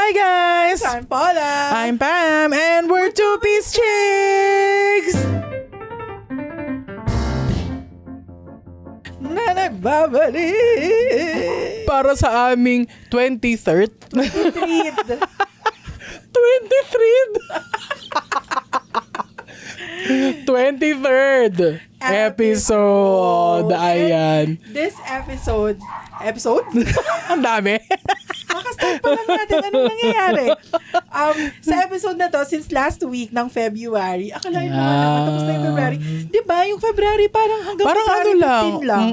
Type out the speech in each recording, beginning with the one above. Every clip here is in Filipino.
Hi guys! I'm Paula. I'm Pam and we're Two Piece Chicks! Na nagbabalik. Para sa aming 23rd. Treat. 23rd episode. Ayan. This episode? Ang dami. Makastart pa lang natin. Anong nangyayari? Sa episode na to, since last week ng February, akalain mo naman, tapos na yung February. Di ba? Yung February parang hanggang Parang ano February lang. 15 lang.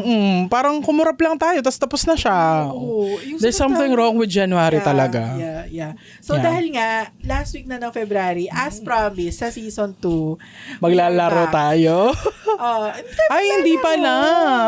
Parang kumurap lang tayo, tapos na siya. Oo. Yung There's something wrong with January talaga. Yeah. So Yeah. dahil nga, last week na ng February, as promised, sa season 2, Maglalaro tayo. Ay, hindi pala.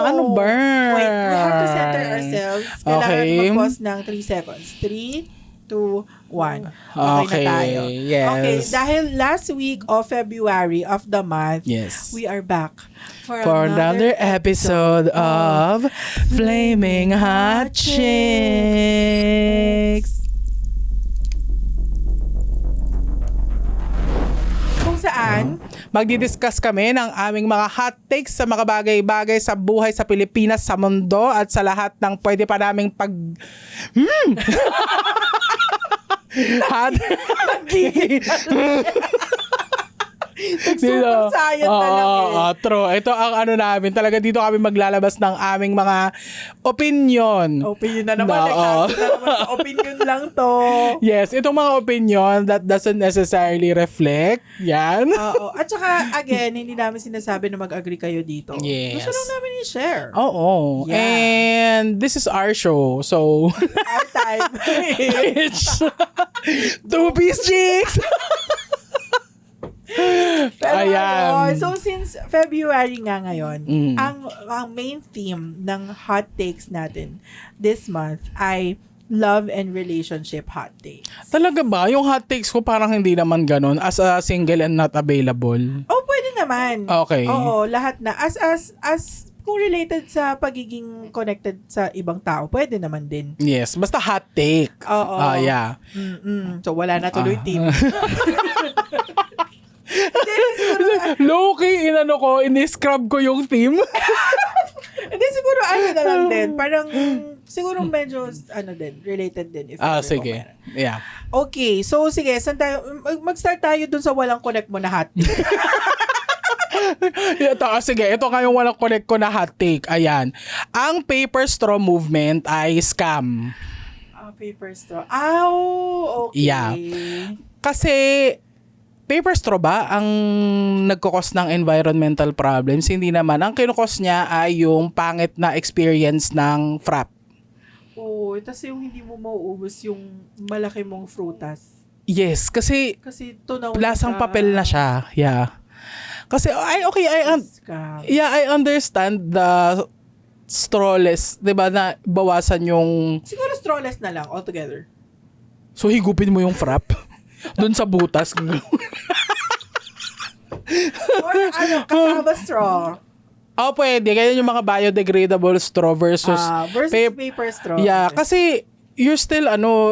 Ano ba? Wait, we have to center ourselves. Kailangan Okay. mag-pause ng 3 seconds. 3, 2, 1. Okay, na tayo. yes. Okay, dahil last week of February of the month, Yes. we are back For another episode of Flaming Hot Chicks. Kung saan, Magdidiscuss kami ng aming mga hot takes sa mga bagay-bagay sa buhay sa Pilipinas, sa mundo, at sa lahat ng pwede pa naming hot. super science na lang eh. True. Ito ang ano namin. Talaga dito kami maglalabas ng aming mga opinion. Opinion na naman. Oo. Nag-answer na naman sa opinion lang to. Yes, itong mga opinion that doesn't necessarily reflect. Yan. Oo. At saka, again, hindi namin sinasabi na mag-agree kayo dito. Yes. Gusto lang namin i-share. Oo. Yeah. And this is our show. So, Our time. it's Two Piece Chicks! Pero Ayan. so since February nga ngayon, Mm. ang main theme ng hot takes natin this month ay love and relationship hot takes. Talaga ba? Yung hot takes ko parang hindi naman ganun. As a single and not available. Oh, pwede naman. Okay. Oo, lahat na. As kung related sa pagiging connected sa ibang tao, pwede naman din. Yes. Basta hot take. Oo. Yeah. So, wala na tuloy team. Low-key, in-scrub ko yung team. Hindi, siguro ano na lang din. Parang, siguro medyo, related din. If ever Sige. okay. Yeah. Okay, so sige, saan tayo, mag-start tayo dun sa walang connect mo na hot take. Sige. Ito nga yung walang connect ko na hot take. Ayan. Ang paper straw movement ay scam. Paper straw. Okay. Yeah. Kasi, paper straw ba ang nagkukos ng environmental problems? Hindi naman. Ang kinukos niya ay yung pangit na experience ng frap. Oo, tas yung hindi mo mauubos yung malaki mong frutas. Yes, kasi Kasi tunaw lasang papel na siya. Yeah. Kasi, I Scam. understand the strawless, di ba, na bawasan yung, Siguro strawless na lang altogether. so higupin mo yung frap doon sa butas. Or kasama straw. Pwede. Ganyan yung mga biodegradable straw versus Paper straw. Yeah, kasi you're still,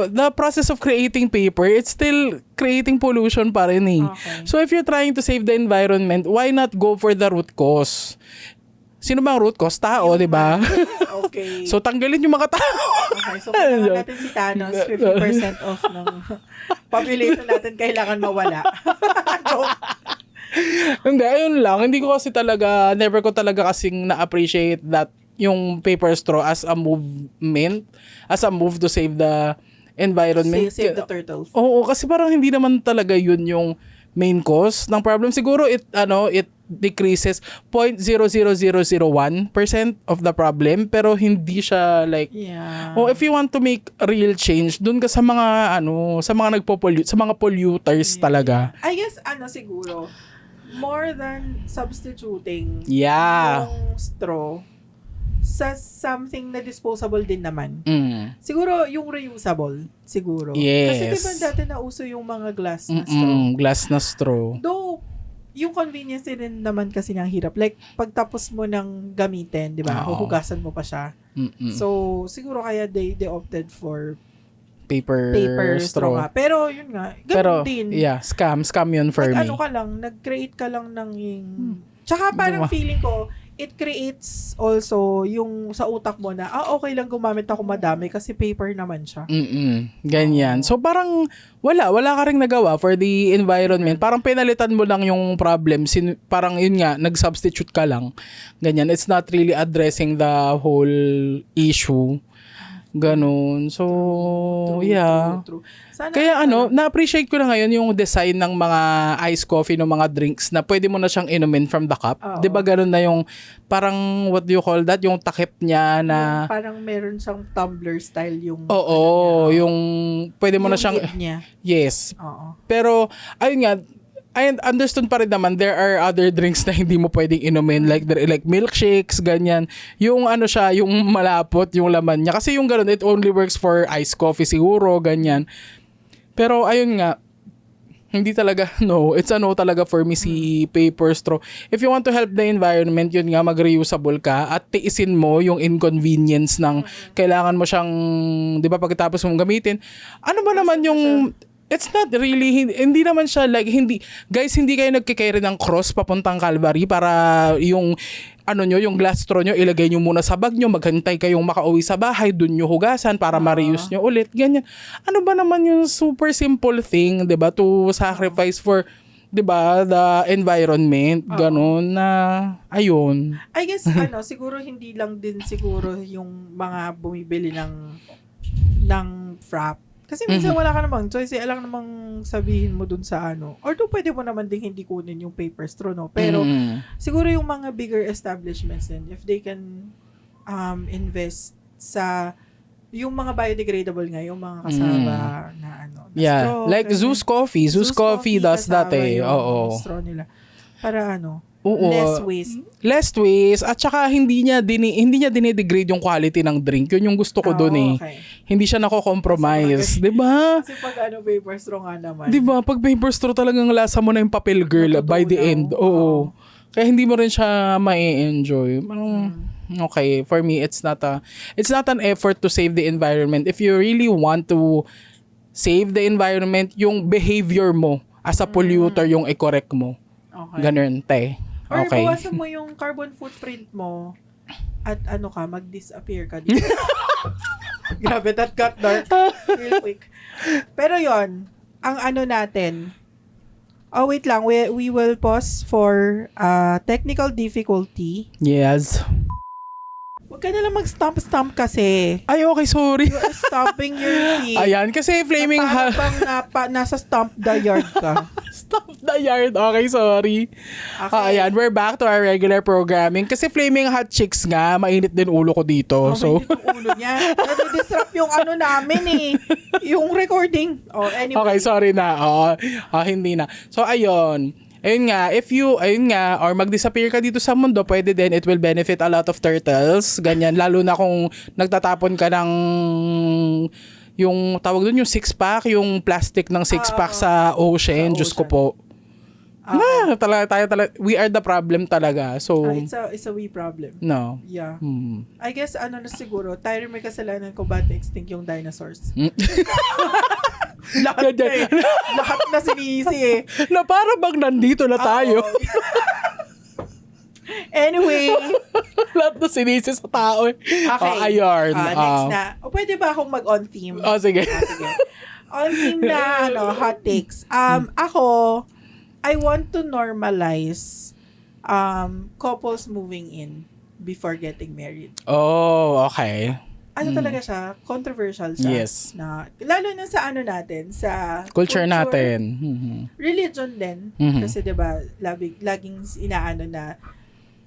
the process of creating paper, it's still creating pollution pa rin eh. Okay. So if you're trying to save the environment, why not go for the root cause? Sino bang root cause? Tao, di ba? Okay. So tanggalin yung mga tao. Okay, so kailangan natin si Thanos, 50% off ng population natin kailangan mawala. Joke. Hindi, ayun lang. Hindi ko kasi talaga, never ko talaga kasing na-appreciate that yung paper straw as a movement, as a move to save the environment. Save the turtles. Oo, kasi parang hindi naman talaga yun yung main cause ng problem. Siguro it decreases 0.00001% of the problem, pero hindi siya like, Yeah. if you want to make real change, dun ka sa mga sa mga nagpo-pollute, sa mga polluters talaga. I guess siguro more than substituting Yeah. yung straw sa something na disposable din naman. Siguro yung reusable, siguro. Yes. Kasi diba dati nauso yung mga glass na straw. Glass na straw. Though, yung convenience din naman kasi ng hirap. Like, pagtapos mo ng gamitin, di ba? Oo. Huhugasan mo pa siya. So, siguro kaya they opted for paper straw. nga. Pero yun nga, ganun Pero, din. yeah, scam yun for me. Ano ka lang, nag-create ka lang ng Tsaka parang Diba? feeling ko, it creates also yung sa utak mo na, okay lang gumamit ako madami kasi paper naman siya. Ganyan. So parang wala ka ring nagawa for the environment. Parang pinalitan mo lang yung problem. Parang yun nga, nag-substitute ka lang. Ganyan. It's not really addressing the whole issue. Ganun. So, True. Sana, Kaya na-appreciate ko na ngayon yung design ng mga iced coffee, ng mga drinks na pwede mo na siyang inumin from the cup. Oo. 'Di ba ganun na yung parang what do you call that? Yung takip niya na yung parang meron siyang tumbler style yung yung pwede mo na yung siyang lid niya. yes. Oo. Pero ayun nga, I understood pa rin naman there are other drinks na hindi mo pwedeng inumin like milkshakes, ganyan. Yung siya, yung malapot yung laman niya. Kasi yung ganun, it only works for iced coffee siguro, ganyan. Pero ayun nga, hindi talaga, it's a no talaga for me si paper straw. If you want to help the environment, yun nga, mag-reusable ka at tiisin mo yung inconvenience ng kailangan mo siyang, di ba, pagkatapos mong gamitin. Ano ba naman yung, it's not really, hindi naman siya like, hindi kayo nagkikarry ng cross papuntang Calvary para yung, yung glass straw nyo, ilagay nyo muna sa bag nyo, maghantay kayong makauwi sa bahay, dun nyo hugasan para ma-reuse nyo ulit, ganyan. Ano ba naman yung super simple thing, di ba, to sacrifice for, di ba, the environment, ganun na, ayun. I guess, siguro hindi lang din siguro yung mga bumibili ng frap. Kasi minsan wala ka namang choice, alam namang sabihin mo dun sa Although pwede mo naman din hindi kunin yung paper straw, no? Pero siguro yung mga bigger establishments din, if they can invest sa yung mga biodegradable nga, yung mga kasaba na Yeah, straw, like Zeus Coffee. Zeus Coffee does that eh. Oo. straw nila. Para Oo. Less waste at saka hindi niya dinidegrade yung quality ng drink. Yun yung gusto ko doon eh. Okay. Hindi siya nako-compromise, 'di ba? Kasi pag paper straw nga naman. 'Di ba? Pag paper straw talagang lasa mo na yung papel girl by the end. Oo. Kaya hindi mo rin siya ma-enjoy. Okay, for me it's not an effort to save the environment. If you really want to save the environment, yung behavior mo as a polluter yung i-correct mo. Okay. Ganun, te. Or Okay. bawasan mo yung carbon footprint mo at mag-disappear ka dito. Grabe, that got dark real quick. Pero yon ang natin. Oh, wait lang. We will pause for technical difficulty. Yes. Huwag ka na lang mag-stomp kasi. Ay, okay, sorry. You are stomping your feet. Ayan, kasi flaming hot. Parang nasa stomp the yard ka. Stop the yard. Okay, sorry. Okay. Ayan, we're back to our regular programming. Kasi flaming hot chicks nga, mainit din ulo ko dito. So, Mainit yung ulo niya. Nadi-disrupt yung namin eh. Yung recording. Anyway. okay, sorry na. Hindi na. So, ayun, or mag-disappear ka dito sa mundo, pwede din, it will benefit a lot of turtles. Ganyan, lalo na kung nagtatapon ka ng yung tawag doon, yung 6-pack, yung plastic ng 6-pack sa ocean. Diyos ko po. We are the problem talaga. So, It's a we problem. no. Yeah. I guess na siguro, tayo rin may kasalanan kung ba't extinct yung dinosaurs. Lahat na eh. Lahat na sinisi eh. Na para bang nandito na tayo. Anyway. Lahat na sinisi sa tao eh. Okay. Ayun. Next na. Pwede ba akong mag-on theme? Sige. Sige. On theme na, hot takes. Ako, I want to normalize couples moving in before getting married. Oh, okay. Talaga siya? Controversial siya. Yes. Lalo na sa natin, sa Culture natin. Religion din. Kasi 'di ba, laging inaano na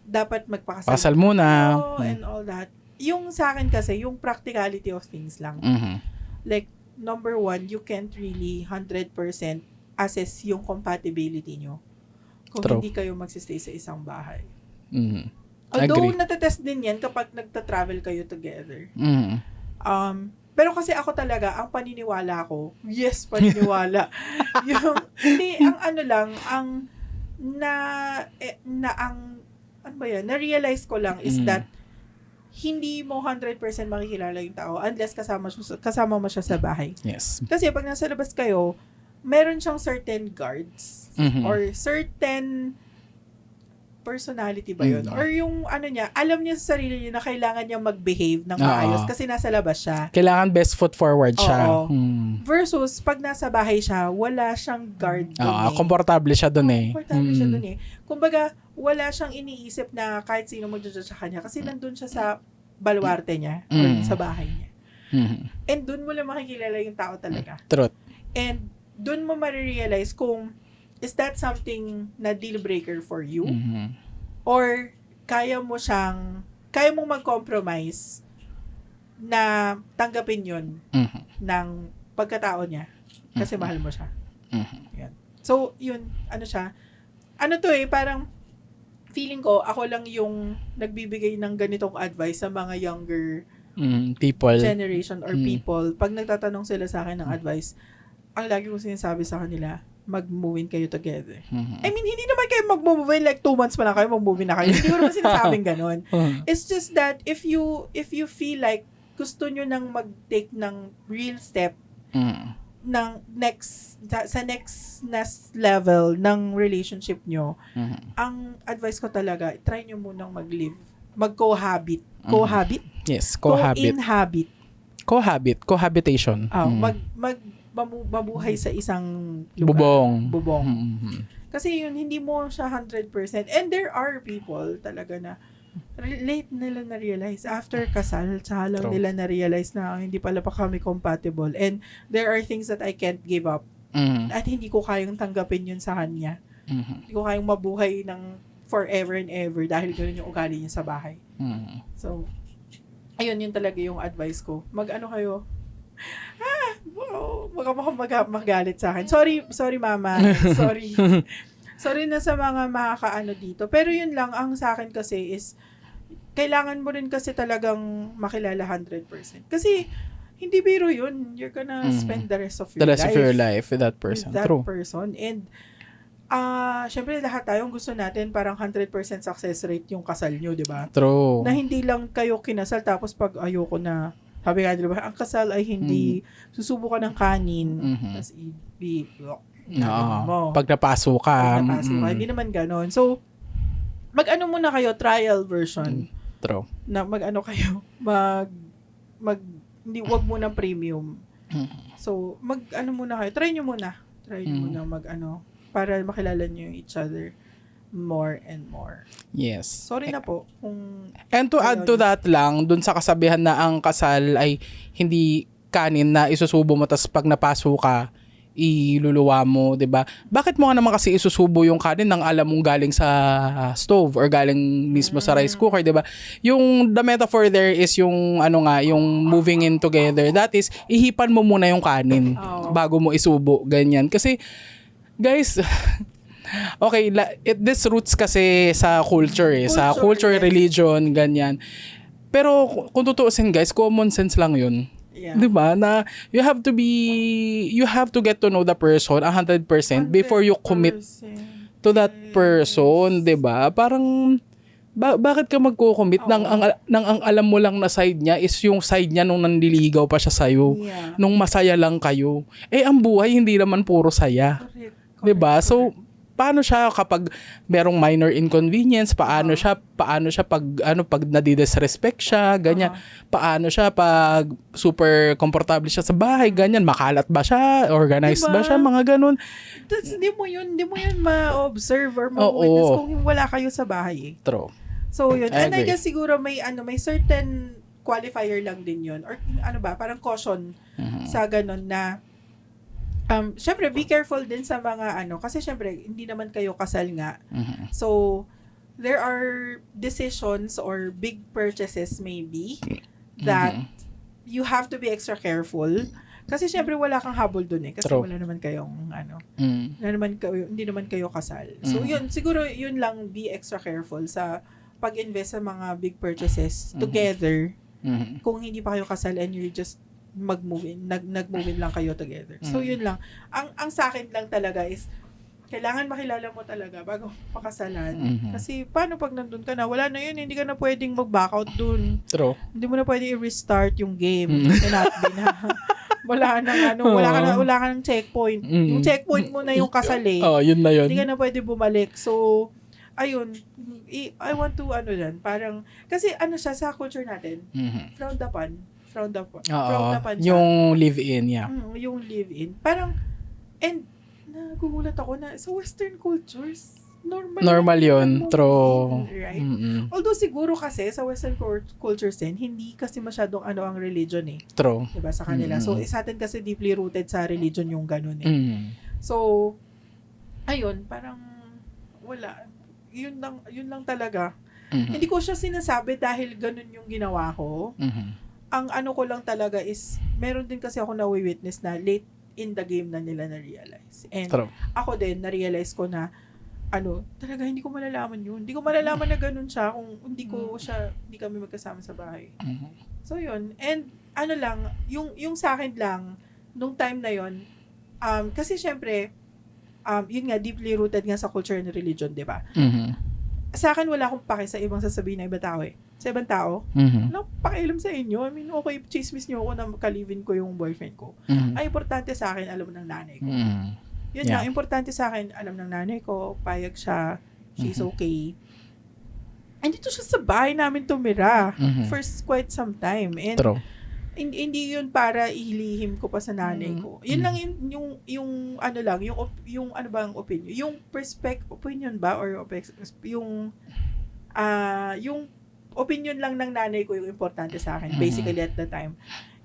dapat magpakasal. Pasal muna. And all that. Yung sa akin kasi, yung practicality of things lang. Like, number one, you can't really 100% assess yung compatibility nyo kung True. hindi kayo magsistay sa isang bahay. Agree. Although, natetest din yan kapag nagta-travel kayo together. Pero kasi ako talaga, ang paniniwala ko, yes, paniniwala. Na-realize ko lang is that hindi mo 100% makikilala yung tao unless kasama mo siya sa bahay. Yes. Kasi pag nasa labas kayo, meron siyang certain guards or certain personality ba yun? Or yung ano niya, alam niya sa sarili niya na kailangan niya mag-behave ng maayos kasi nasa labas siya. Kailangan best foot forward siya. Oo. Versus, pag nasa bahay siya, wala siyang guard doon Komportable siya doon eh. Komportable siya doon eh. Kumbaga, wala siyang iniisip na kahit sino mag-judge sa kanya kasi nandun siya sa baluarte niya or sa bahay niya. And doon mo lang makikilala yung tao talaga. Truth. And doon mo marirealize kung is that something na deal breaker for you? Or kaya mong mag-compromise na tanggapin yun ng pagkatao niya kasi mahal mo siya. Yan. So, yun, ano to parang feeling ko, ako lang yung nagbibigay ng ganitong advice sa mga younger people generation or people. Pag nagtatanong sila sa akin ng advice, ang lagi ko sinasabi sa kanila, mag-move-in kayo together. I mean, hindi naman kayo mag-move-in like 2 months pa lang kayo, mag-move-in na kayo. Hindi ko naman sinasabing ganun. It's just that if you feel like gusto nyo nang mag-take ng real step ng sa next level ng relationship nyo, ang advice ko talaga, try nyo munang mag-live. Mag-cohabit. Cohabit? Yes, cohabit. Co-inhabit. Cohabitation. Mabuhay sa isang lugar. Bubong. Kasi yun, hindi mo siya 100%. And there are people talaga na late nila na-realize. After kasal, tsaka lang nila na-realize na hindi pala pa kami compatible. And there are things that I can't give up. At hindi ko kayang tanggapin yun sa kanya. Hindi ko kayang mabuhay ng forever and ever dahil gano'n yung ugali niya sa bahay. So, ayun, yun talaga yung advice ko. Mag-ano kayo? Baka magalit sa akin. Sorry mama. Sorry na sa mga makakaano dito. Pero yun lang, ang sa akin kasi is, kailangan mo rin kasi talagang makilala 100%. Kasi, hindi biro yun. You're gonna spend the rest of your life with that person. With that True. person. And, syempre lahat tayong gusto natin parang 100% success rate yung kasal nyo, di ba? True. Na hindi lang kayo kinasal tapos pag ayoko na, sabi nga, di ba, ang kasal ay hindi susubo ka ng kanin, tapos Pag napasok ka. Hindi naman ganon. So, mag-ano muna kayo, trial version. True. Na mag-ano kayo, hindi, wag muna premium. So, mag-ano muna kayo, try nyo muna mag-ano, para makilala nyo each other more and more. Yes. Sorry na po kung... And to add to that lang, dun sa kasabihan na ang kasal ay hindi kanin na isusubo mo tas pag napaso ka, iluluwa mo, 'di ba? Bakit mo nga naman kasi isusubo yung kanin nang alam mong galing sa stove or galing mismo sa rice cooker, 'di ba? Yung the metaphor there is yung yung moving in together. That is ihipan mo muna yung kanin bago mo isubo, ganyan. Kasi guys, okay, this roots kasi sa culture sa culture, religion, ganyan. Pero kung tutuusin guys, common sense lang yun. Yeah. 'Di ba? Na you have to get to know the person 100% before you commit to that person, 'di ba? Parang bakit ka magko-commit nang ang alam mo lang na side niya is yung side niya nung nandiligaw pa siya sa iyo, nung masaya lang kayo. Ang buhay hindi naman puro saya. Correct. 'Di ba? So paano siya kapag merong minor inconvenience, paano siya pag nadidisrespect siya, ganyan. Paano siya pag super komportable siya sa bahay, ganyan, makalat ba siya, organized ba siya, mga ganun. Hindi mo yun ma-observe or ma-witness kung wala kayo sa bahay. True. So yun. And I guess siguro may certain qualifier lang din yun. Or parang caution sa ganun na syempre, be careful din sa mga kasi syempre, hindi naman kayo kasal nga. So, there are decisions or big purchases maybe that you have to be extra careful. Kasi syempre, wala kang habol dun Kasi wala naman kayong, hindi naman kayo kasal. So, yun, siguro, yun lang, be extra careful sa pag-invest sa mga big purchases together. Kung hindi pa kayo kasal and you're just nag-move in lang kayo together. So, yun lang. Ang sa akin lang talaga is, kailangan makilala mo talaga bago pakasalan. Mhm. Kasi paano pag nandun ka na, wala na yun, hindi ka na pwedeng mag-back out dun. True. Hindi mo na pwedeng i-restart yung game. Mm. Cannot be na. Wala ka ng checkpoint. Mm. Yung checkpoint mo na yung kasal eh. Oh, yun na yun. Hindi ka na pwede bumalik. So, ayun, I want to, parang, kasi siya sa culture natin, Mhm. frowned upon Oo, siya. yung live-in, yeah. Yung live-in. Parang, and, nagugulat ako na sa Western cultures, normal Yun, yung true. live-in, right? Mm-mm. Although siguro kasi sa Western cultures din, hindi kasi masyadong ang religion eh. True. Diba sa kanila? Mm-mm. So, sa atin kasi deeply rooted sa religion yung ganun eh. Mm. So, ayun, parang wala. Yun lang talaga. Mhm. Hindi ko siya sinasabi dahil ganun yung ginawa ko. Mhm. Ang ko lang talaga is, meron din kasi ako na-witness na late in the game na nila na-realize. And True. ako din, na-realize ko na, talaga hindi ko malalaman yun. Hindi ko malalaman na ganun siya kung hindi kami magkasama sa bahay. Mhm. So, yun. And, lang, yung sa akin lang, nung time na yun, kasi syempre, yun nga, deeply rooted nga sa culture and religion, di ba? Mhm. Sa akin, wala akong pake sa ibang sasabihin ng ibang tao eh. Sa ibang tao, Mhm. wala akong pakialam sa inyo. I mean, okay, chismis nyo ako na kalivin ko yung boyfriend ko. Mhm. Ang importante sa akin, alam ng nanay ko. Mhm. Yun Yeah. nga, importante sa akin, alam ng nanay ko, payag siya, she's okay. And dito siya sa bahay namin tumira. Mhm. First quite some time. And True. hindi yun para ihilihim ko pa sa nanay ko. Yun lang yung ano ba ang opinion? Yung opinion ba or yung opinion lang ng nanay ko yung importante sa akin basically at the time.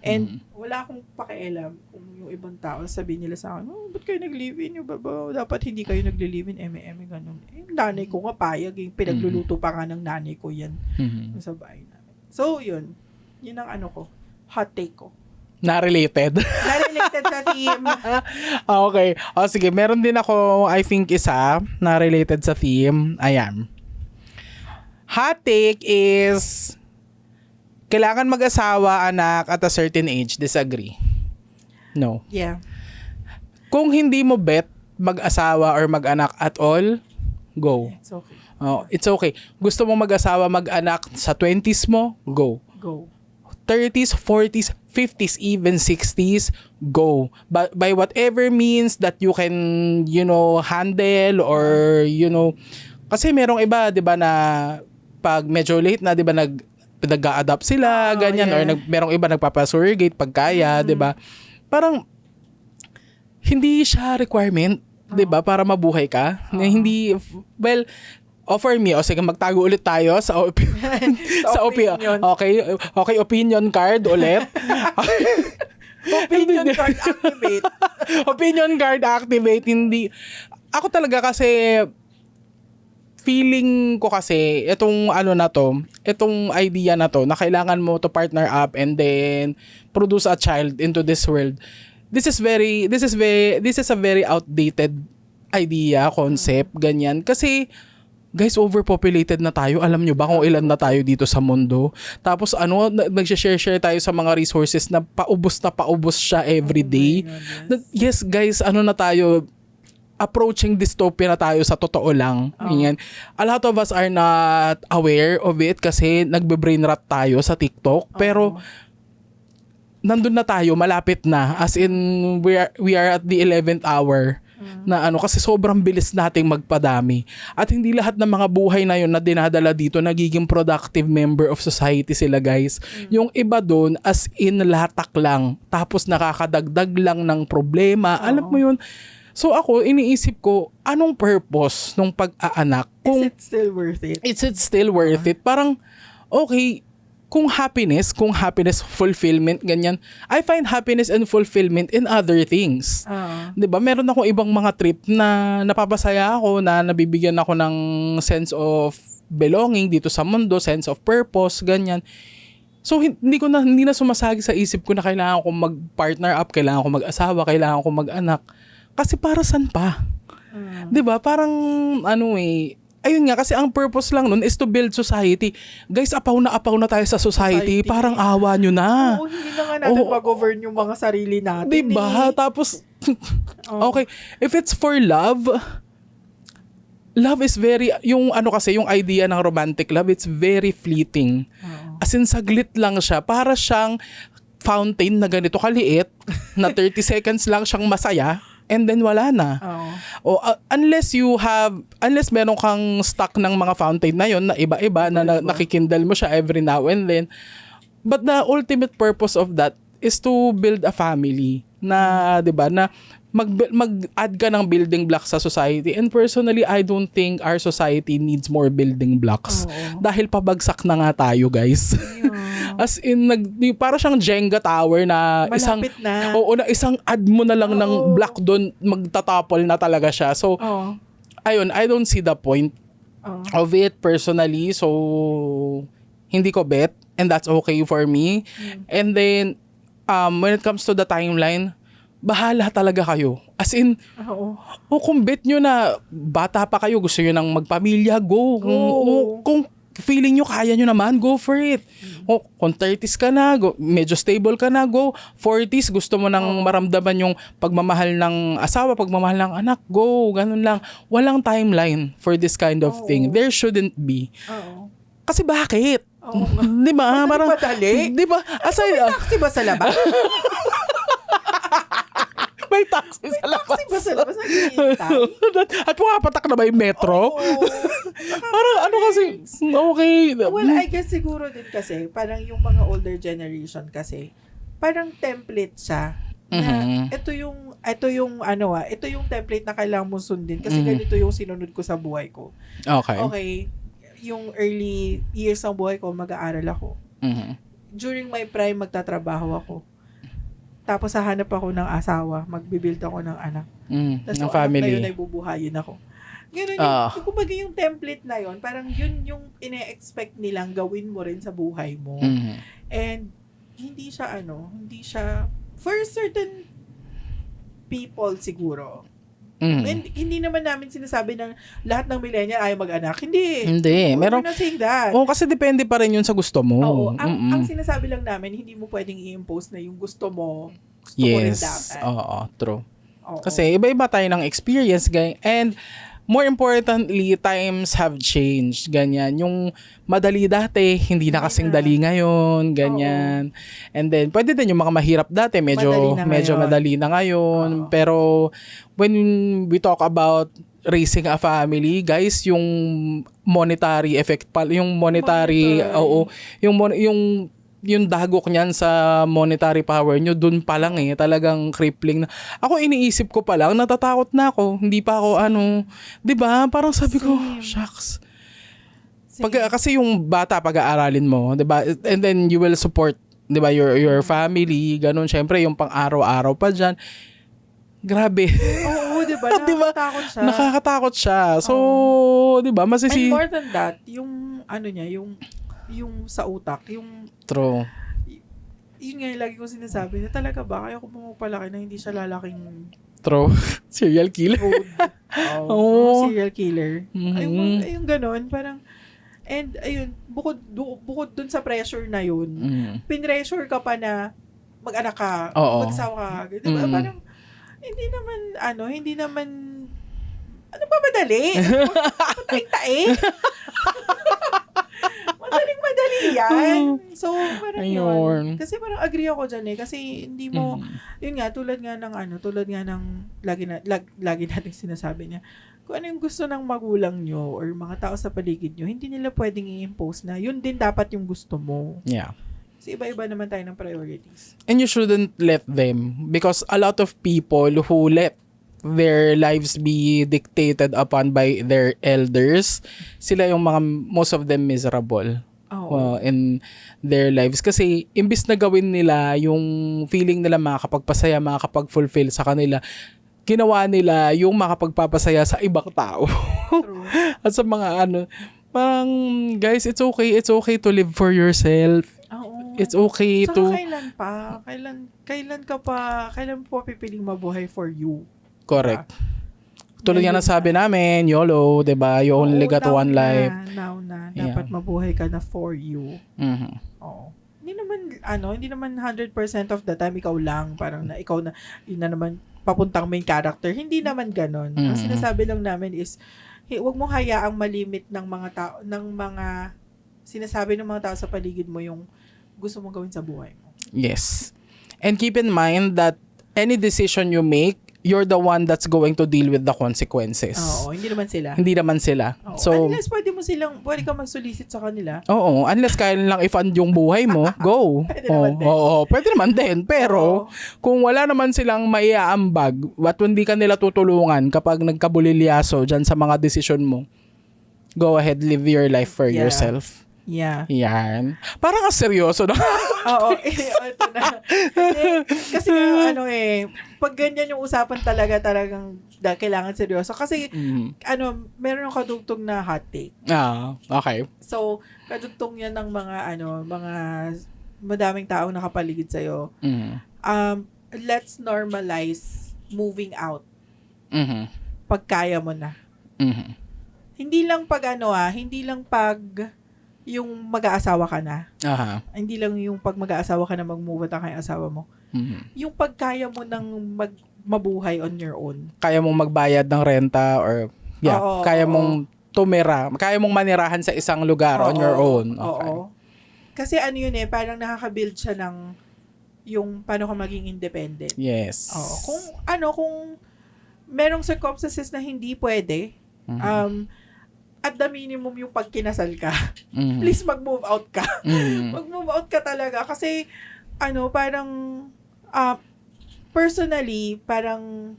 And wala akong pakialam kung yung ibang tao sabihin nila sa akin, ba't kayo nag-live-in? Yung dapat hindi kayo nag-live-in, ganun. Yung nanay ko nga payag, yung pinagluluto pa nga ng nanay ko yan Mhm. sa bahay namin. So, yun ang ko, hot take ko. Na-related. Na-related sa theme. Okay. O sige, meron din ako, I think, isa na related sa theme. Ayan. Hot take is kailangan mag-asawa, anak, at a certain age. Disagree. No. Yeah. Kung hindi mo bet mag-asawa or mag-anak at all, go. It's okay. Oh, it's okay. Gusto mo mag-asawa, mag-anak sa 20s mo, go. Go. 30s, 40s, 50s, even 60s, go. But by whatever means that you can, handle or, kasi merong iba, 'di ba, na pag medyo late na, 'di ba, nag-a-adopt sila, ganyan, yeah. or merong iba nagpapa-surrogate pag kaya, 'di ba? Parang hindi siya requirement, 'di ba, para mabuhay ka. Na hindi for me, sige, magtago ulit tayo sa opinion. Okay, opinion card ulit. Opinion card activate. Opinion card activate, hindi. Ako talaga kasi, feeling ko kasi, itong idea na to, na kailangan mo to partner up and then produce a child into this world. This is a very outdated idea, concept, ganyan. Kasi, guys, overpopulated na tayo. Alam nyo ba kung ilan na tayo dito sa mundo? Tapos nag-share tayo sa mga resources na paubos siya every day. Yes, guys, na tayo, approaching dystopia na tayo sa totoo lang. Ganyan. A lot of us are not aware of it kasi nagbe-brain rot tayo sa TikTok. Pero, nandun na tayo, malapit na. As in, we are at the 11th hour. Na kasi sobrang bilis nating magpadami. At hindi lahat ng mga buhay na yun na dinadala dito nagiging productive member of society sila, guys. Yung iba doon, as in latak lang. Tapos nakakadagdag lang ng problema. Alam mo yun? So ako, iniisip ko, anong purpose nung pag-aanak? Is it still worth it? Is it still worth it? Parang, okay, kung happiness, fulfillment, ganyan. I find happiness and fulfillment in other things. 'Di ba? Meron akong ibang mga trip na napapasaya ako, na nabibigyan ako ng sense of belonging dito sa mundo, sense of purpose, ganyan. So hindi na sumasagi sa isip ko na kailangan ko mag-partner up, kailangan ko mag-asawa, kailangan ko mag-anak. Kasi para saan pa? 'Di ba? Parang ayun nga, kasi ang purpose lang nun is to build society. Guys, apaw na tayo sa society. Parang awa nyo na. Oo, hindi na nga natin mag-govern yung mga sarili natin. Diba? Tapos, okay, if it's for love, love is very, yung ano kasi, yung idea ng romantic love, it's very fleeting. Oo. As in, saglit lang siya. Para siyang fountain na ganito kaliit, na 30 seconds lang siyang masaya, and then wala na. Oo. O unless meron kang stock ng mga fountain na yon na iba-iba na nakikindle mo siya every now and then. But the ultimate purpose of that is to build a family na 'di ba na mag-add ka ng building blocks sa society. And personally, I don't think our society needs more building blocks. Oo. Dahil pabagsak na nga tayo, guys. Yeah. As in, para siyang Jenga tower na Malapit na. Oo, na isang add mo na lang ng Oo. block doon, magtatopple na talaga siya. So, Oo. ayun, I don't see the point Oo. of it personally. So, hindi ko bet. And that's okay for me. And then, when it comes to the timeline, bahala talaga kayo. As in, Oo. kung bet nyo na bata pa kayo, gusto nyo nang magpamilya, go. Kung feeling nyo kaya nyo naman, go for it. Kung 30s ka na, go, medyo stable ka na, go. 40s, gusto mo nang maramdaman yung pagmamahal ng asawa, pagmamahal ng anak, go. Ganun lang. Walang timeline for this kind of thing. There shouldn't be. Oo. Kasi bakit? Oo. Di ba? Madali. Di ba? Aside, Taxi ba sa labas? may taxi sa labas. Taxi ba sa labas? Naghihintay? At pumapatak na ba yung metro? Oo. Parang ano kasi, okay. Well, I guess siguro din kasi, parang yung mga older generation kasi, parang template siya. Na ito yung template na kailangan mo sundin kasi ganito yung sinunod ko sa buhay ko. Okay, yung early years ng buhay ko, mag-aaral ako. During my prime, magtatrabaho ako. Tapos hahanap ako ng asawa, magbibuild ako ng anak. Tapos ng yung anak na yun family. ay bubuhayin ako. Ganun yung, kumbaga yung template na yun, parang yun yung ine-expect nilang gawin mo rin sa buhay mo. And hindi siya, for certain people siguro. And hindi naman namin sinasabi ng lahat ng millennial ayaw mag-anak. Hindi. Meron, We're not saying that. kasi depende pa rin yun sa gusto mo. Oo. Ang sinasabi lang namin, hindi mo pwedeng i-impose na yung gusto mo rin Yes. dapat. Oo, true. Oo. Kasi iba-iba tayo ng experience, and more importantly, times have changed. Ganyan. Yung madali dati, hindi na kasing dali ngayon. Ganyan. And then, pwede din yung mga mahirap dati, medyo madali na ngayon. Pero, when we talk about raising a family, guys, yung monetary effect, yung monetary. Yung dagok niyan sa monetary power nyo, dun pa lang talagang crippling na. Ako iniisip ko pa lang, natatakot na ako. Hindi pa ako di ba? Parang sabi ko, shucks. Kasi yung bata pag-aaralin mo, di ba? And then you will support, di ba, your family, ganun. Syempre, yung pang-araw-araw pa dyan. Grabe. Oo, di ba? Nakakatakot siya. Nakakatakot siya. So, di ba? And more than that, yung yung sa utak, yung true. Yun nga, lagi ko sinasabi na talaga ba, kaya ko pumapalaki na hindi siya lalaking True. Serial killer. road. Serial killer. Yung ganun, parang, and ayun, bukod dun sa pressure na yun, pinressure ka pa na mag-anak ka, magsawa ka. Diba? Parang, hindi naman, ano ba madali? Taing-taing? Madaling-madali yan. So, parang yun. Kasi parang agree ako dyan kasi hindi mo, yun nga, tulad nga ng lagi nating sinasabi niya, kung ano yung gusto ng magulang nyo or mga tao sa paligid nyo, hindi nila pwedeng i-impose na yun din dapat yung gusto mo. Yeah. Kasi iba-iba naman tayo ng priorities. And you shouldn't let them, because a lot of people who let their lives be dictated upon by their elders, sila yung most of them miserable in their lives. Kasi imbis na gawin nila yung feeling nila makakapagpasaya, makakapag-fulfill sa kanila, ginawa nila yung makapagpapasaya sa ibang tao. At sa mga parang, guys, it's okay to live for yourself. It's okay to... Kailan mo pipiling mabuhay for you? Correct. Tulad nga sabi namin, YOLO, 'di ba? You only got one life. Now na. Dapat mabuhay ka na for you. Oo. Hindi naman 100% of the time ikaw lang, parang na ikaw na yun na naman papuntang main character. Hindi naman ganon. Ang sinasabi lang namin is Huwag mong hayaang malimit ng mga tao, ng mga sinasabi ng mga tao sa paligid mo yung gusto mong gawin sa buhay mo. Yes. And keep in mind that any decision you make, you're the one that's going to deal with the consequences. Oo, hindi naman sila. Hindi naman sila. Oo, So, unless pwede ka mag-solicit sa kanila. oo, unless kaya lang i-fund yung buhay mo, go. Pwede naman din. Oo, pwede naman din. Pero, Oo. kung wala naman silang maiaambag at hindi ka nila tutulungan kapag nagkabulilyaso dyan sa mga desisyon mo, go ahead, live your life for Yeah. yourself. Yeah. Yan. Parang seryoso na. Oo, ito na. Kasi pag ganyan yung usapan talagang kailangan seryoso. Kasi, meron ng kadugtong na hot take. Okay. So, kadugtong yan ng mga madaming taong nakapaligid sa'yo. Let's normalize moving out pag kaya mo na. Hindi lang pag yung mag-aasawa ka na. Hindi lang yung pag mag-aasawa ka na mag-move out ang kayong asawa mo. Yung pagkaya mo nang mabuhay on your own. Kaya mong magbayad ng renta or kaya mong tumira, kaya mong manirahan sa isang lugar on your own. Okay. Oo. Kasi parang nakaka-build siya ng yung paano ka maging independent. Yes. Oo. Kung merong circumstances na hindi pwede, at the minimum yung pag kinasal ka, please mag-move out ka. Mag-move out ka talaga kasi parang personally, parang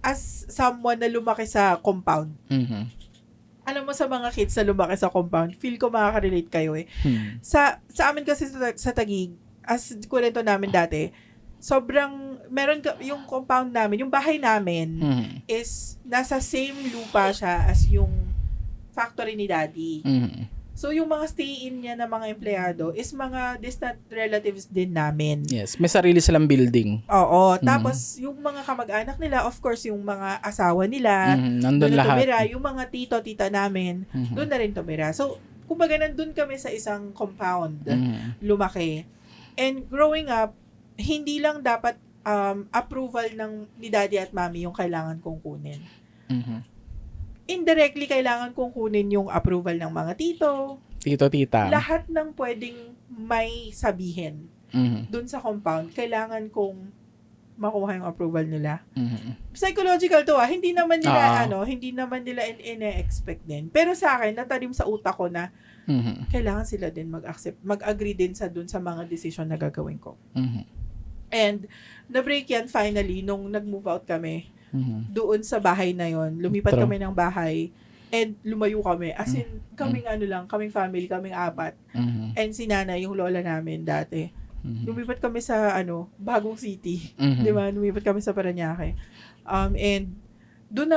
as someone na lumaki sa compound. Alam mo sa mga kids na lumaki sa compound, feel ko makaka-relate kayo eh. Sa amin kasi sa Taguig, as kwento namin dati, sobrang yung compound namin, yung bahay namin is nasa same lupa siya as yung factory ni daddy. So, yung mga stay-in niya na mga empleyado is mga distant relatives din namin. Yes, may sarili silang building. Oo. Tapos, yung mga kamag-anak nila, of course, yung mga asawa nila, nandun doon na lahat. tumira. Yung mga tito, tita namin, doon na rin tumira. So, kumbaga, nandun kami sa isang compound, lumaki. And growing up, hindi lang dapat approval ni daddy at mommy yung kailangan kong kunin. Indirectly, kailangan kong kunin yung approval ng mga tito. Tito, tita. Lahat ng pwedeng may sabihin dun sa compound, kailangan kong makuha yung approval nila. Psychological to hindi naman nila hindi naman nila ine-expect din. Pero sa akin, natanim sa utak ko na kailangan sila din mag-agree din dun sa mga decision na gagawin ko. And na-break yan finally nung nag-move out kami. Doon sa bahay na yon, lumipat kami ng bahay and lumayo kami. As in, kaming family, kaming apat. And si nanay, yung lola namin dati. Lumipat kami sa Bagong City. Di ba? Lumipat kami sa Parañaque. And doon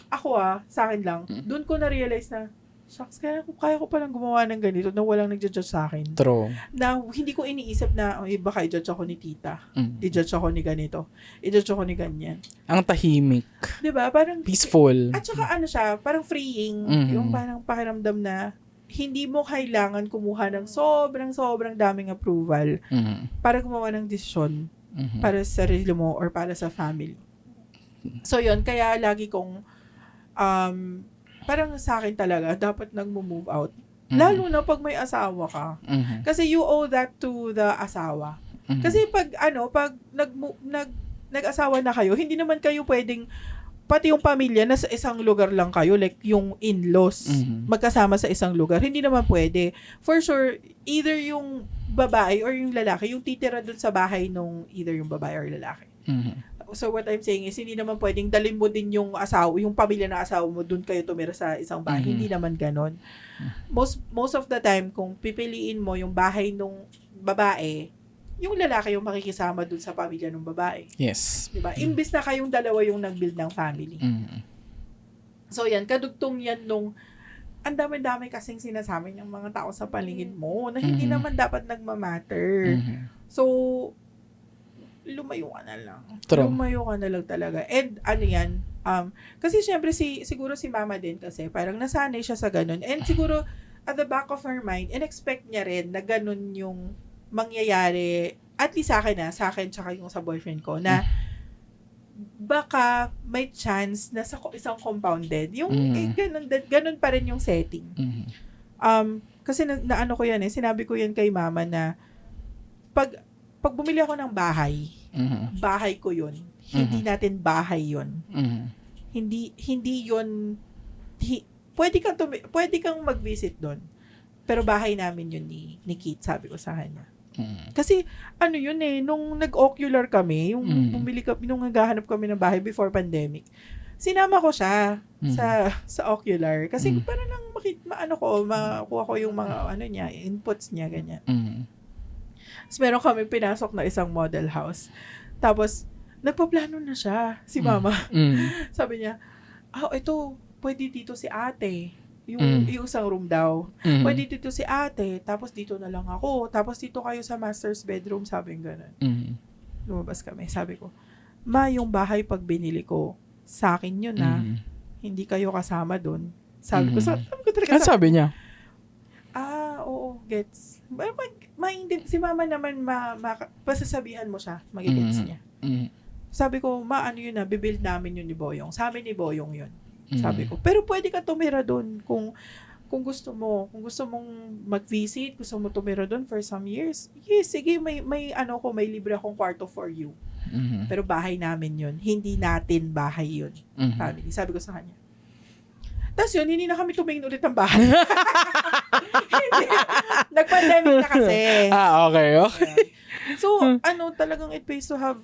ako sa akin lang, doon ko na-realize na, shucks, kaya ko palang gumawa ng ganito na walang nagja-judge sa akin. True. Na hindi ko iniisip na, baka i-judge ako ni tita. I-judge ako ni ganito. I-judge ako ni ganyan. Ang tahimik. Diba? Parang Peaceful. At saka siya, parang freeing. Yung parang pakiramdam na hindi mo kailangan kumuha ng sobrang daming approval para gumawa ng desisyon para sa sarili mo or para sa family. So yun, kaya lagi kong parang sa akin talaga, dapat nag-move out. Lalo na pag may asawa ka. Kasi you owe that to the asawa. Kasi pag nag-asawa na kayo, hindi naman kayo pwedeng, pati yung pamilya, nasa isang lugar lang kayo, like yung in-laws, magkasama sa isang lugar. Hindi naman pwede. For sure, either yung babae or yung lalaki, yung titira dun sa bahay nung either yung babae or lalaki. So what I'm saying is, hindi naman pwedeng dalhin mo din yung pamilya ng asawa mo, dun kayo tumira sa isang bahay. Hindi naman ganon. Most of the time, kung pipiliin mo yung bahay nung babae, yung lalaki yung makikisama dun sa pamilya ng babae. Yes. Diba? Imbis na kayong dalawa yung nag-build ng family. So yan, kadugtong yan nung ang dami-dami kasing sinasabi ng mga tao sa paligid mo na hindi naman dapat nagmamatter. So, lumayo ka na lang. True. Lumayo ka na lang talaga. And yan, kasi syempre siguro si mama din kasi parang nasanay siya sa ganun. And siguro at the back of her mind, in-expect niya rin na ganun yung mangyayari, at least sa akin tsaka yung sa boyfriend ko, na baka may chance na sa isang compounded. Yung ganun pa rin yung setting. Kasi naano ko yan sinabi ko yan kay mama na pag bumili ako ng bahay, bahay ko yun. Hindi natin bahay yun. Hindi yun, pwede kang mag-visit doon. Pero bahay namin yun ni Kate, sabi ko sa kanya. Kasi, yun nung nag-ocular kami, yung nung naghahanap kami ng bahay before pandemic, sinama ko siya sa ocular. Kasi para lang makuha ko yung mga, niya, inputs niya, ganyan. Tapos meron kami pinasok na isang model house. Tapos, nagpaplano na siya, si mama. Sabi niya, ito, pwede dito si ate. Yung isang room daw. Pwede dito si ate, tapos dito na lang ako. Tapos dito kayo sa master's bedroom, sabi ng gano'n. Lumabas kami. Sabi ko, ma, yung bahay pag binili ko, sa akin yun hindi kayo kasama dun. Sabi ko talaga. Ano sabi niya? Oo, gets. Si mama naman, pasasabihan mo siya, magigets niya. Sabi ko, yun bibuild namin yun ni Boyong. Sa amin ni Boyong yun. Sabi ko, pero pwede ka tumira doon kung gusto mo. Kung gusto mong mag-visit, gusto mo tumira doon for some years. Yes, sige, may libre akong kwarto for you. Pero bahay namin yun. Hindi natin bahay yun. Sabi ko sa kanya. Tapos yun, hindi na kami tumingin ulit ng bahay. Nag-pandemic na kasi. Okay. So, talagang it pays to have,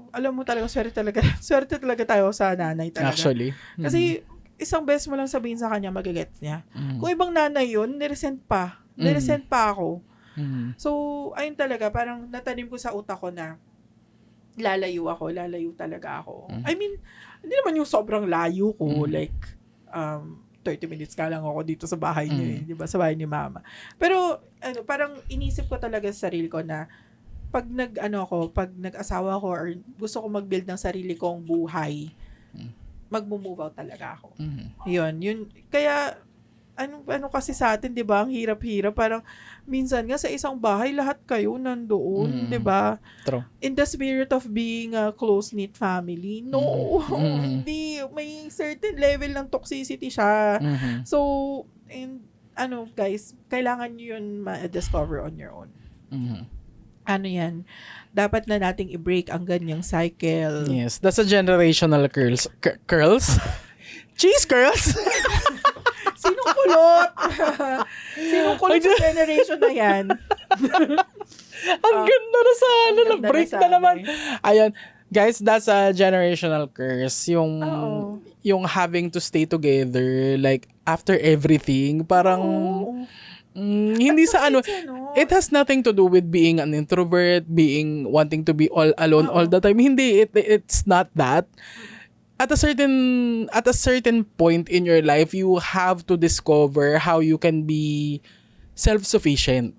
alam mo talaga, swerte talaga tayo sa nanay talaga. Actually. Kasi, isang beses mo lang sabihin sa kanya, magagets niya. Kung ibang nanay yun, niresent pa ako. So, ayun talaga, parang natanim ko sa utak ko na, lalayo talaga ako. I mean, hindi naman yung sobrang layo ko, like, 30 minutes ka lang ako dito sa bahay niyo, di ba? Sa bahay ni mama. Pero, parang inisip ko talaga sa sarili ko na, pag nag-asawa ko or gusto ko mag-build ng sarili kong buhay, mag-move out talaga ako. Yun. Kaya, kasi sa atin, di ba? Ang hirap-hirap. Parang, minsan nga sa isang bahay, lahat kayo nandoon, di ba? True. In the spirit of being a close-knit family, no. Hindi. May certain level ng toxicity siya. So, guys, kailangan nyo yun ma-discover on your own. Yan, dapat na nating i-break ang ganyang cycle. Yes, that's a generational curls? Cheese curls? Sinong kulot? Sinong kulot sa generation na yan? Ang ganda na sana, nag-break na naman. Ayan, guys, that's a generational curse. Yung having to stay together, like, after everything, parang... hindi sa it has nothing to do with being an introvert, wanting to be all alone all the time. Hindi, it's not that. At a certain point in your life, you have to discover how you can be self-sufficient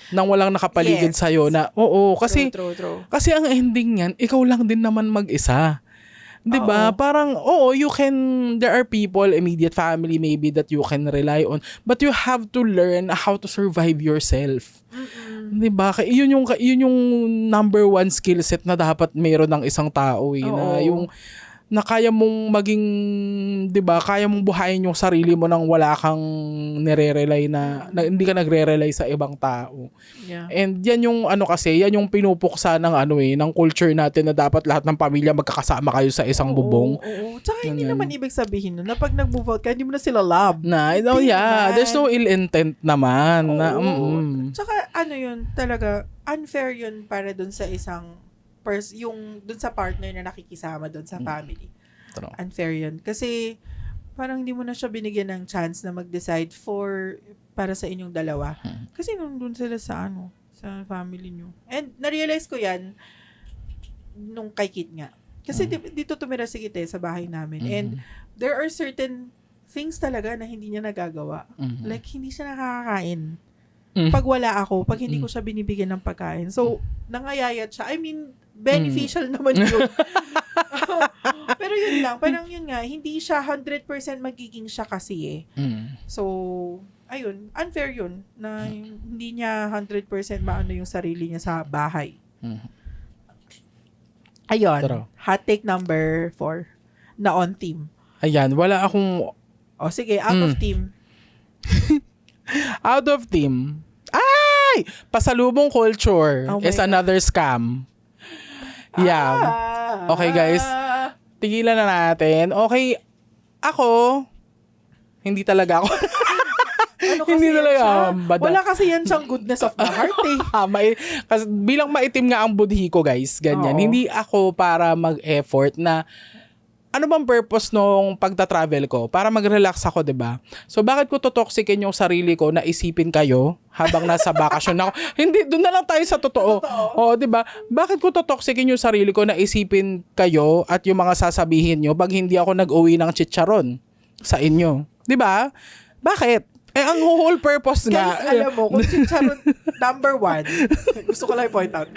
nang walang nakapaligid sa'yo na, kasi, True. kasi ang ending yan, ikaw lang din naman mag-isa. Diba? Parang, there are people, immediate family maybe that you can rely on, but you have to learn how to survive yourself. Diba? Yun yung number one skill set na dapat mayroon ng isang tao na kaya mong maging, 'di ba? Kaya mong buhayin yung sarili mo nang wala kang nire-rely na hindi ka nagre-rely sa ibang tao. Yeah. And yan yung yan yung pinupuksa ng ng culture natin na dapat lahat ng pamilya magkakasama kayo sa isang bubong. Oo. Tsaka hindi naman ibig sabihin nun na pag nag-move out ka, hindi mo na sila love. There's no ill intent naman. Tsaka yun, talaga unfair yun para dun sa isang yung dun sa partner na nakikisama dun sa family. True. Unfair yun. Kasi parang hindi mo na siya binigyan ng chance na mag-decide para sa inyong dalawa. Kasi nandun sila sa sa family nyo. And na-realize ko yan nung kay Kit nga. Kasi dito tumira si Kit sa bahay namin. And there are certain things talaga na hindi niya nagagawa. Like, hindi siya nakakakain. Pag wala ako, pag hindi ko siya binibigyan ng pagkain. So, nangayayat siya. I mean, beneficial naman yun. Pero yun lang, parang yun nga, hindi siya 100% magiging siya kasi So, ayun, unfair yun, na hindi niya 100% maano yung sarili niya sa bahay. Ayun. Tara. Hot take number 4. Na on team. Ayan, wala akong O sige, out of team. out of team. Ay! Pasalubong culture Oh my is God. another scam. Yeah. Okay, guys. Tigilan na natin. Okay, ako, hindi talaga ako. Ano kasi Hindi yan talaga, siya? bada. Wala kasi yan siyang goodness of the heart eh. Kasi bilang maitim nga ang budhi ko, guys, ganyan. Oo. Hindi ako para mag-effort na ano bang purpose nung pagta-travel ko? Para mag-relax ako, 'di ba? So bakit ko totoxikin yung sarili ko na isipin kayo habang nasa bakasyon ako? Hindi, doon na lang tayo sa totoo. Oo, 'di ba? Bakit ko totoxikin yung sarili ko na isipin kayo at yung mga sasabihin nyo pag hindi ako nag-uwi ng chicharon sa inyo? 'Di ba? Bakit? Ang whole purpose nga. Guys, alam mo, kung chicharon, number 1, gusto ko lang i-point out,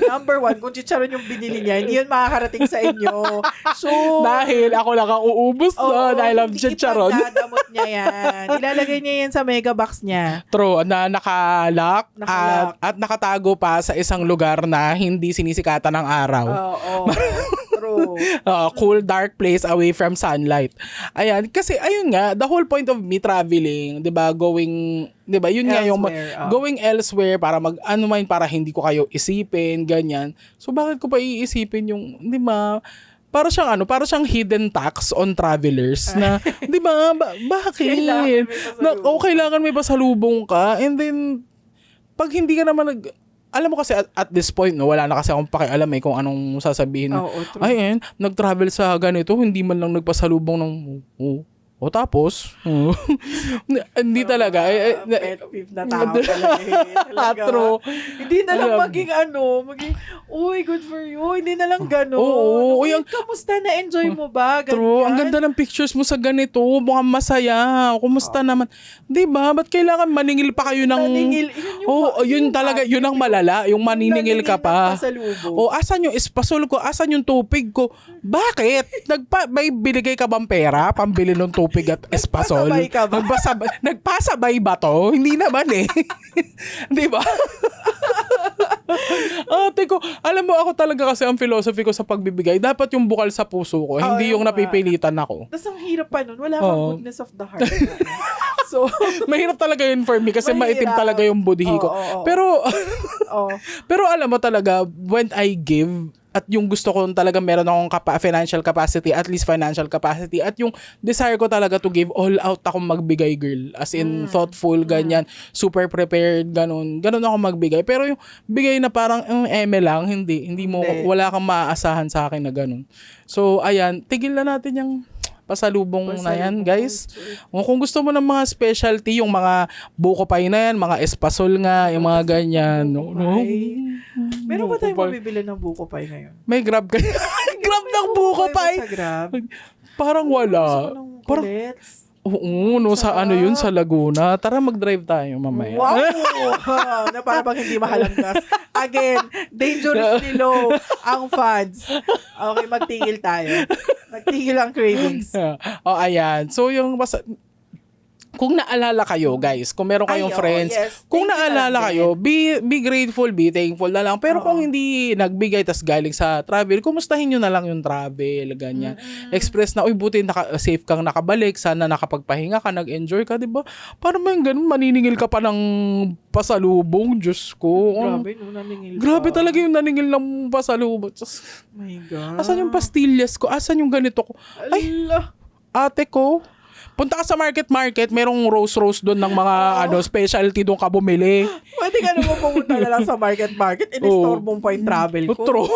number 1, kung chicharon yung binili niya, hindi yun makakarating sa inyo. So, Dahil ako lang ang uubos dahil ang chicharon. Ipagdadamot niya yan. Ilalagay niya yan sa mega box niya. True, na nakalock Nakalock. at nakatago pa sa isang lugar na hindi sinisikatan ng araw. Oo. True. Cool, dark place away from sunlight. Ayan, kasi ayun nga, the whole point of me traveling, 'di ba, going, 'di ba, yun nga yung Elsewhere, going elsewhere para para hindi ko kayo isipin, ganyan. So bakit ko pa iisipin yung, 'di ba? Para siyang hidden tax on travelers na, 'di ba? Bakit? Kailangan may pasalubong ka, and then pag hindi ka naman alam mo kasi at this point, no, wala na kasi akong pakialam kung anong sasabihin. Oo, true. Ay, nag-travel sa ganito, hindi man lang nagpasalubong ng, tapos, hindi talaga. Pet peeve na tao talaga. True. Hindi na lang Alam. maging uy, good for you. Hindi na lang gano'n. Oo, Uy, yung- kamusta? Na-enjoy mo ba? Ganyan. True, ang ganda ng pictures mo sa ganito, mukhang masaya. Kumusta naman? 'Di ba? Ba't kailangan maningil pa kayo ng Naningil. yun talaga, yun ang malala, yung maniningil ka pa. Asan yung espasol ko? Asan yung tupig ko? Bakit? May binigay ka bang pera pambili ng tubig at espasol? Nagpasabay ka ba? Nagpasabay ba to? Hindi naman eh. 'Di ba? Ate ko, alam mo ako talaga kasi ang philosophy ko sa pagbibigay, dapat yung bukal sa puso ko, hindi yun yung nga. napipilitan ako. Tapos ang hirap pa nun. Wala kang goodness of the heart. So, Mahirap talaga yun for me kasi maitim Mahirap. talaga yung budhi ko. Oo. Pero oh, pero alam mo talaga, when I give, at yung gusto ko talaga meron akong financial capacity, at least financial capacity, at yung desire ko talaga to give all out akong magbigay, girl. As in, thoughtful, ganyan, super prepared, ganun. Ganun ako magbigay. Pero yung bigay na parang lang, hindi mo, Hindi. wala kang maaasahan sa akin na ganun. So, ayan, tigil na natin yung pasalubong na yan, guys. Kung gusto mo ng mga specialty, yung mga buko pie na yan, mga espasol nga, yung mga ganyan. No. meron ba tayong Buko pie. mabibili ng buko pie ngayon? May grab ka. Grab ng buko ba pie. sa Grab? Parang wala. Gusto ko ng Parang, kulets. oo, no, sa ano yun, sa Laguna. Tara, mag-drive tayo mamaya. Wow! na para bang hindi mahal ang gas. Again, dangerously low ang funds. Okay, magtigil tayo. Magtigil ang cravings. Ayan. So, kung naalala kayo, guys, kung meron kayong Ay, oo, friends, yes. kung Thank you naalala lang kayo, be grateful, be thankful na lang. Pero Oo. kung hindi nagbigay tas galing sa travel, kumustahin nyo na lang yung travel, ganyan. Express na, uy, buti safe kang nakabalik, sana nakapagpahinga ka, nag-enjoy ka, di ba? Para may ganun, maniningil ka pa ng pasalubong, Diyos ko. Grabe, no, naningil Grabe ka. talaga yung naningil ng pasalubong. My God. Asan yung pastillas ko? Asan yung ganito ko? Ay, Ala. ate ko, punta ka sa market, merong rose doon ng mga specialty doon ka bumili. Pwede ka naman pumunta na lang sa market. In-store mo pa yung travel ko. True.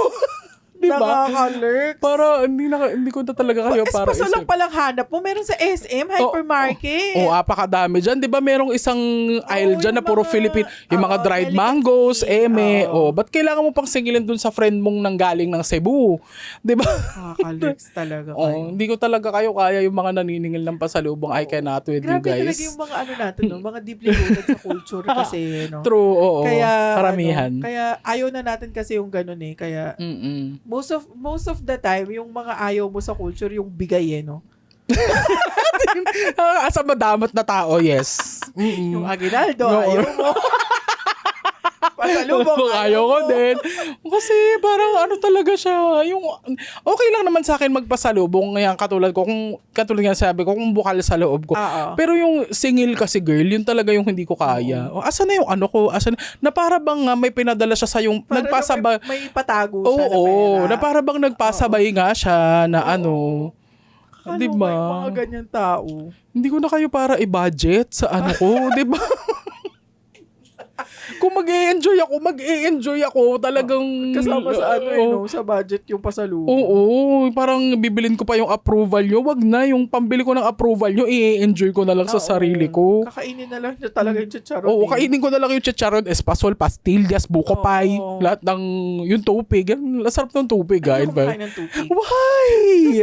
Diba? Nakaka-lurks. Para hindi ko na talaga kayo para Espresso lang palang hanap mo. Meron sa SM, hypermarket. apakadami dyan. Di ba merong isang aisle dyan na yung puro mga- Philippine, yung mga dried delicacy. mangoes, eme. Oo. Ba't kailangan mo pang singilin dun sa friend mong nanggaling ng Cebu? Di ba? Nakaka-lurks talaga kayo. Hindi ko talaga kayo kaya yung mga naniningil ng pasalubong. I cannot with you Grabe guys. talaga yung mga natin, no? Mga deeply rooted sa culture kasi, no? True, oo. Kaya, Karamihan. kaya ayaw na natin kasi yung ganun eh. Kaya, Mm-mm. most of the time, yung mga ayaw mo sa culture, yung bigay eh, no? Asa madamot na tao, yes. Mm-mm. Yung aginaldo, No. ayaw mo. Pasalubong, ayaw ko din. Kasi parang ano talaga siya, yung okay lang naman sa akin magpasalubong, ngayon katulad nga sabi ko, kung bukal sa loob ko. Oo. Pero yung singil kasi girl, yun talaga yung hindi ko kaya. O, asan na yung ano ko? Na para bang may pinadala siya sa yung Para nagpasabay. may patago siya na Oo, pera. na para bang nagpasabay nga siya na ano. Ano Di ba ba? yung mga ganyan tao? Hindi ko na kayo para i-budget sa ano ko, di ba? Kung mag-e-enjoy ako talagang Kasama sa sa budget yung pasalubong. Oo, parang bibilin ko pa yung approval nyo. Wag na, yung pambili ko ng approval nyo, i-enjoy ko na lang sa sarili ko. Kakainin na lang niya talaga yung chicharon. Oo, kainin ko na lang yung chicharon, espasol, pastillas, buko pie, lahat ng yung tupig. Ang sarap ng tupig, guys. Ayoko kumakain ng tupig. Why?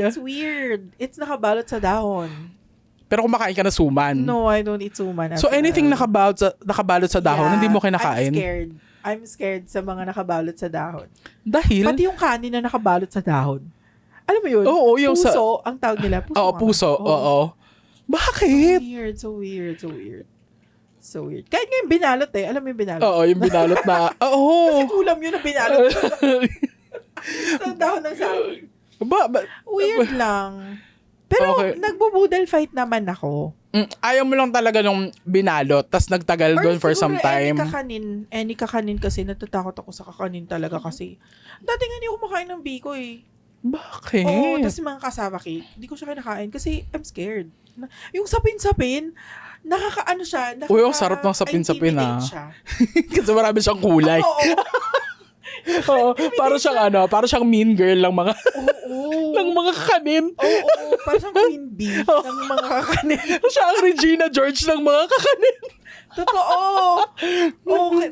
It's weird. It's nakabalot sa dahon. Pero kumakain ka na suman. No, I don't eat suman. So anything nakabalot sa dahon, hindi mo kinakain? I'm scared sa mga nakabalot sa dahon. Dahil? Pati yung kanin na nakabalot sa dahon. Alam mo yun? Oo, yung puso, ang tawag nila. Puso. Oo, puso. Oo. Bakit? So weird. Kahit nga yung binalot Alam mo yung binalot? Oo, yung binalot na. Oo. Kasi ulam yun ang binalot. Sa dahon ng saging. Weird lang. Pero nagbubudal fight naman ako. Ayaw mo lang talaga nung binalot, tas nagtagal doon for some time. Any kakanin kasi, natatakot ako sa kakanin talaga kasi. Dati nga hindi ako makain ng biko eh. Bakit? Oo, tas yung mga cassava cake, hindi ko siya kinakain kasi I'm scared. Yung sapin-sapin, nakakaano siya, Uy, ang sarap ng sapin-sapin siya. Kasi marami siyang kulay. Oo, para siyang mean girl lang mga ng mga kakanin. Oo, para siyang queen bee ng mga kakanin. Siya ang Regina George ng mga kakanin. Totoo.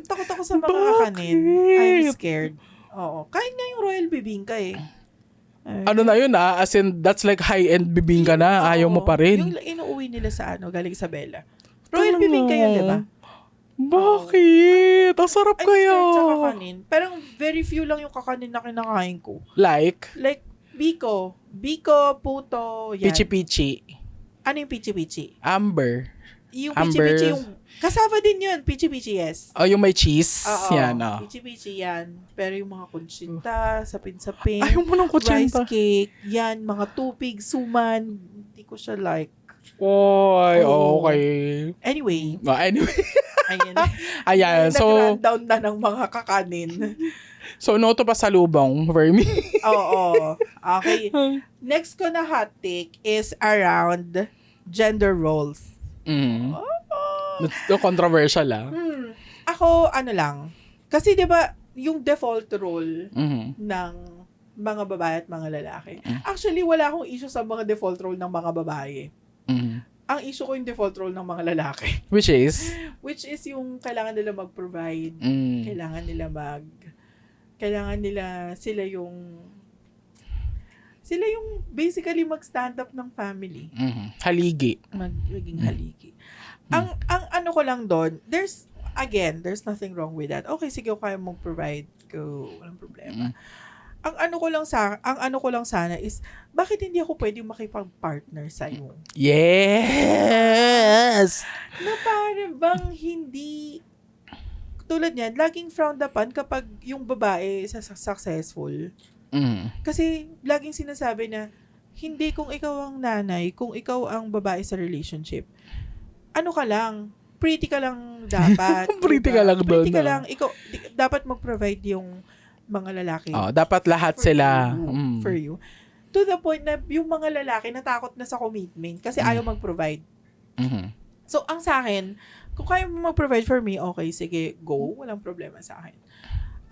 Takot ako sa mga kakanin. I'm scared. Oo. Kahit nga yung Royal Bibingka eh. Ano na yun as in that's like high-end bibingka na, ayaw mo pa rin. Yung inuuwi nila sa galing sa Bella. Royal Bibingka yun, di ba? Bakit? Ang sarap kaya. I'm scared sa kakanin. Pero very few lang yung kakanin na kinakain ko. Like Biko, puto, yan. pichi-pichi. Ano yung pichi-pichi? Amber. Yung pichi-pichi, yung kasama din yun. Pichi-pichi, yes. Oh, yung may cheese. Oo, yan, pichi-pichi yan. Pero yung mga kunsinta, sapin-sapin, ayaw mo ng rice cake, yan, mga tupig, suman, hindi ko siya like. Oy, okay. Anyway. Ayan. So, nag-rundown na ng mga kakanin. So, no to pasalubong for me. Oo. Okay. Next ko na hot take is around gender roles. That's controversial Ako, lang. Kasi 'di ba yung default role ng mga babae at mga lalaki. Actually, wala akong issue sa mga default role ng mga babae. Ang issue ko yung default role ng mga lalaki. Which is yung kailangan nila mag-provide. Kailangan nila sila yung basically mag-stand up ng family. Haligi. Maging haligi. Ang ano ko lang doon, there's nothing wrong with that. Okay, sige, kaya mong provide ko, walang problema. Ang ano ko lang sana is, bakit hindi ako pwedeng makipag-partner sa'yo? Yes! Na para bang hindi, tulad niyan, laging frowned upon kapag yung babae successful. Kasi laging sinasabi na, hindi kung ikaw ang nanay, kung ikaw ang babae sa relationship, ano ka lang, pretty ka lang dapat. Pretty ka lang doon. Pretty ka lang, ikaw, dapat mag-provide yung mga lalaki. Dapat lahat sila. For you. To the point na yung mga lalaki natakot na sa commitment kasi ayaw mag-provide. So, ang sa akin, kung kaya mo mag-provide for me, okay, sige, go. Walang problema sa akin.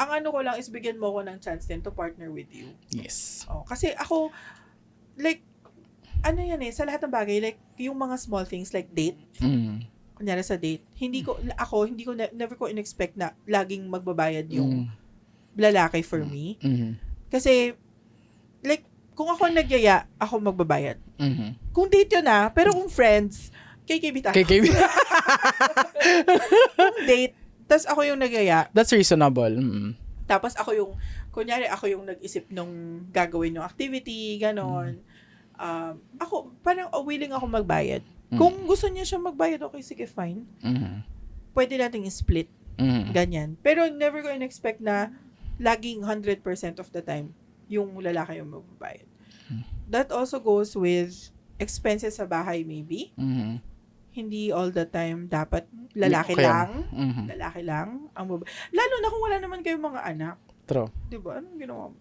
Ang ano ko lang is bigyan mo ko ng chance din to partner with you. Yes. Kasi ako, like, ano yan sa lahat ng bagay, like, yung mga small things like date, kunyari sa date, never ko in-expect na laging magbabayad yung lalaki for me. Kasi, like, kung ako nagyaya, ako magbabayad. Kung date yun pero kung friends, KKB tayo. KKB. Kung date, tas ako yung nagyaya. That's reasonable. Tapos ako yung nag-isip nung gagawin yung activity, ganon. Ako, parang willing ako magbayad. Kung gusto niya siya magbayad, okay, sige, fine. Pwede nating split. Ganyan. Pero never ko in-expect na laging 100% of the time yung lalaki yung magbabayad. That also goes with expenses sa bahay maybe. Hindi all the time dapat lalaki Okay. lang. Lalaki lang ang lalo na kung wala naman kayong mga anak. True. 'Di ba? Anong ginawa mo?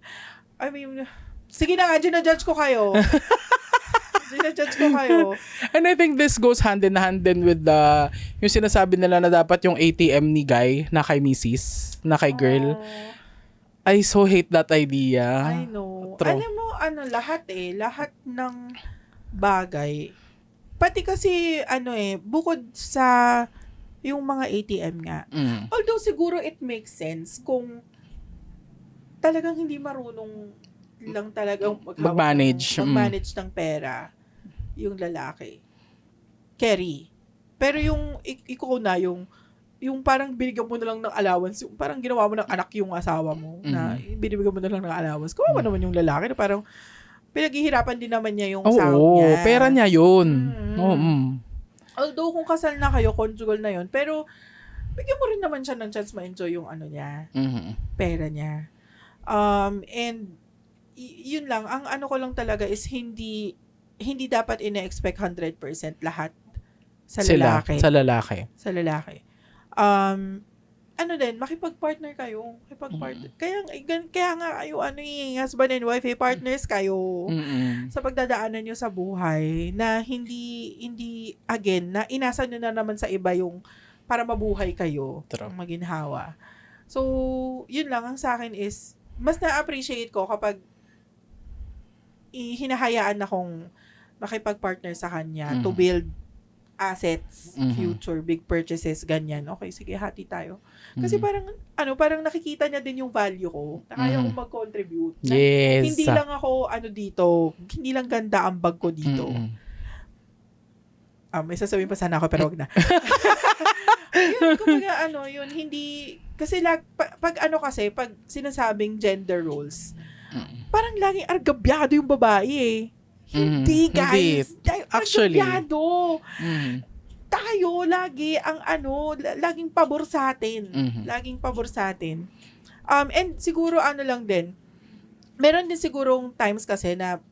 I mean, sige na nga, ginajudge ko kayo. Ginajudge ko kayo. And I think this goes hand in hand din with yung sinasabi nila na dapat yung ATM ni guy na kay misis, na kay girl. I so hate that idea. I know. True. Alam mo, lahat ng bagay. Pati kasi, bukod sa yung mga ATM nga. Although siguro it makes sense kung talagang hindi marunong lang talagang Mag-manage. mag-manage ng pera yung lalaki. Carry. Pero yung ikaw na yung parang binigyan mo na lang ng allowance, yung parang ginawa mo ng anak yung asawa mo, na binibigyan mo na lang ng allowance. Kawawa naman yung lalaki na parang pinaghihirapan din naman niya yung sahod niya. Pera niya yun. Although kung kasal na kayo, conjugal na yun, pero bigyan mo rin naman siya ng chance ma-enjoy yung niya, pera niya. And yun lang, ang ko lang talaga is hindi dapat ina-expect 100% lahat sa lalaki. Sa lalaki. Din, makipag-partner kayo. Kaya nga kayo, husband and wife, partners kayo sa pagdadaanan nyo sa buhay na hindi, again, na inasa nyo na naman sa iba yung para mabuhay kayo, ang maginhawa. So, yun lang, ang sa akin is, mas na-appreciate ko kapag hinahayaan akong makipag-partner sa kanya to build assets, future, big purchases, ganyan. Okay, sige, hati tayo. Kasi parang nakikita niya din yung value ko, na kaya kong mag-contribute. Yes. Hindi lang ako, dito, hindi lang ganda ang bag ko dito. May sasabihin pa sana ako, pero wag na. Yun, kumbaga, yun, hindi, kasi pag sinasabing gender roles, parang laging argabyado yung babae eh. Hindi, guys. Actually. Argabyado. Tayo, lagi ang laging pabor sa atin. Laging pabor sa atin. And siguro lang din, meron din sigurong times kasi na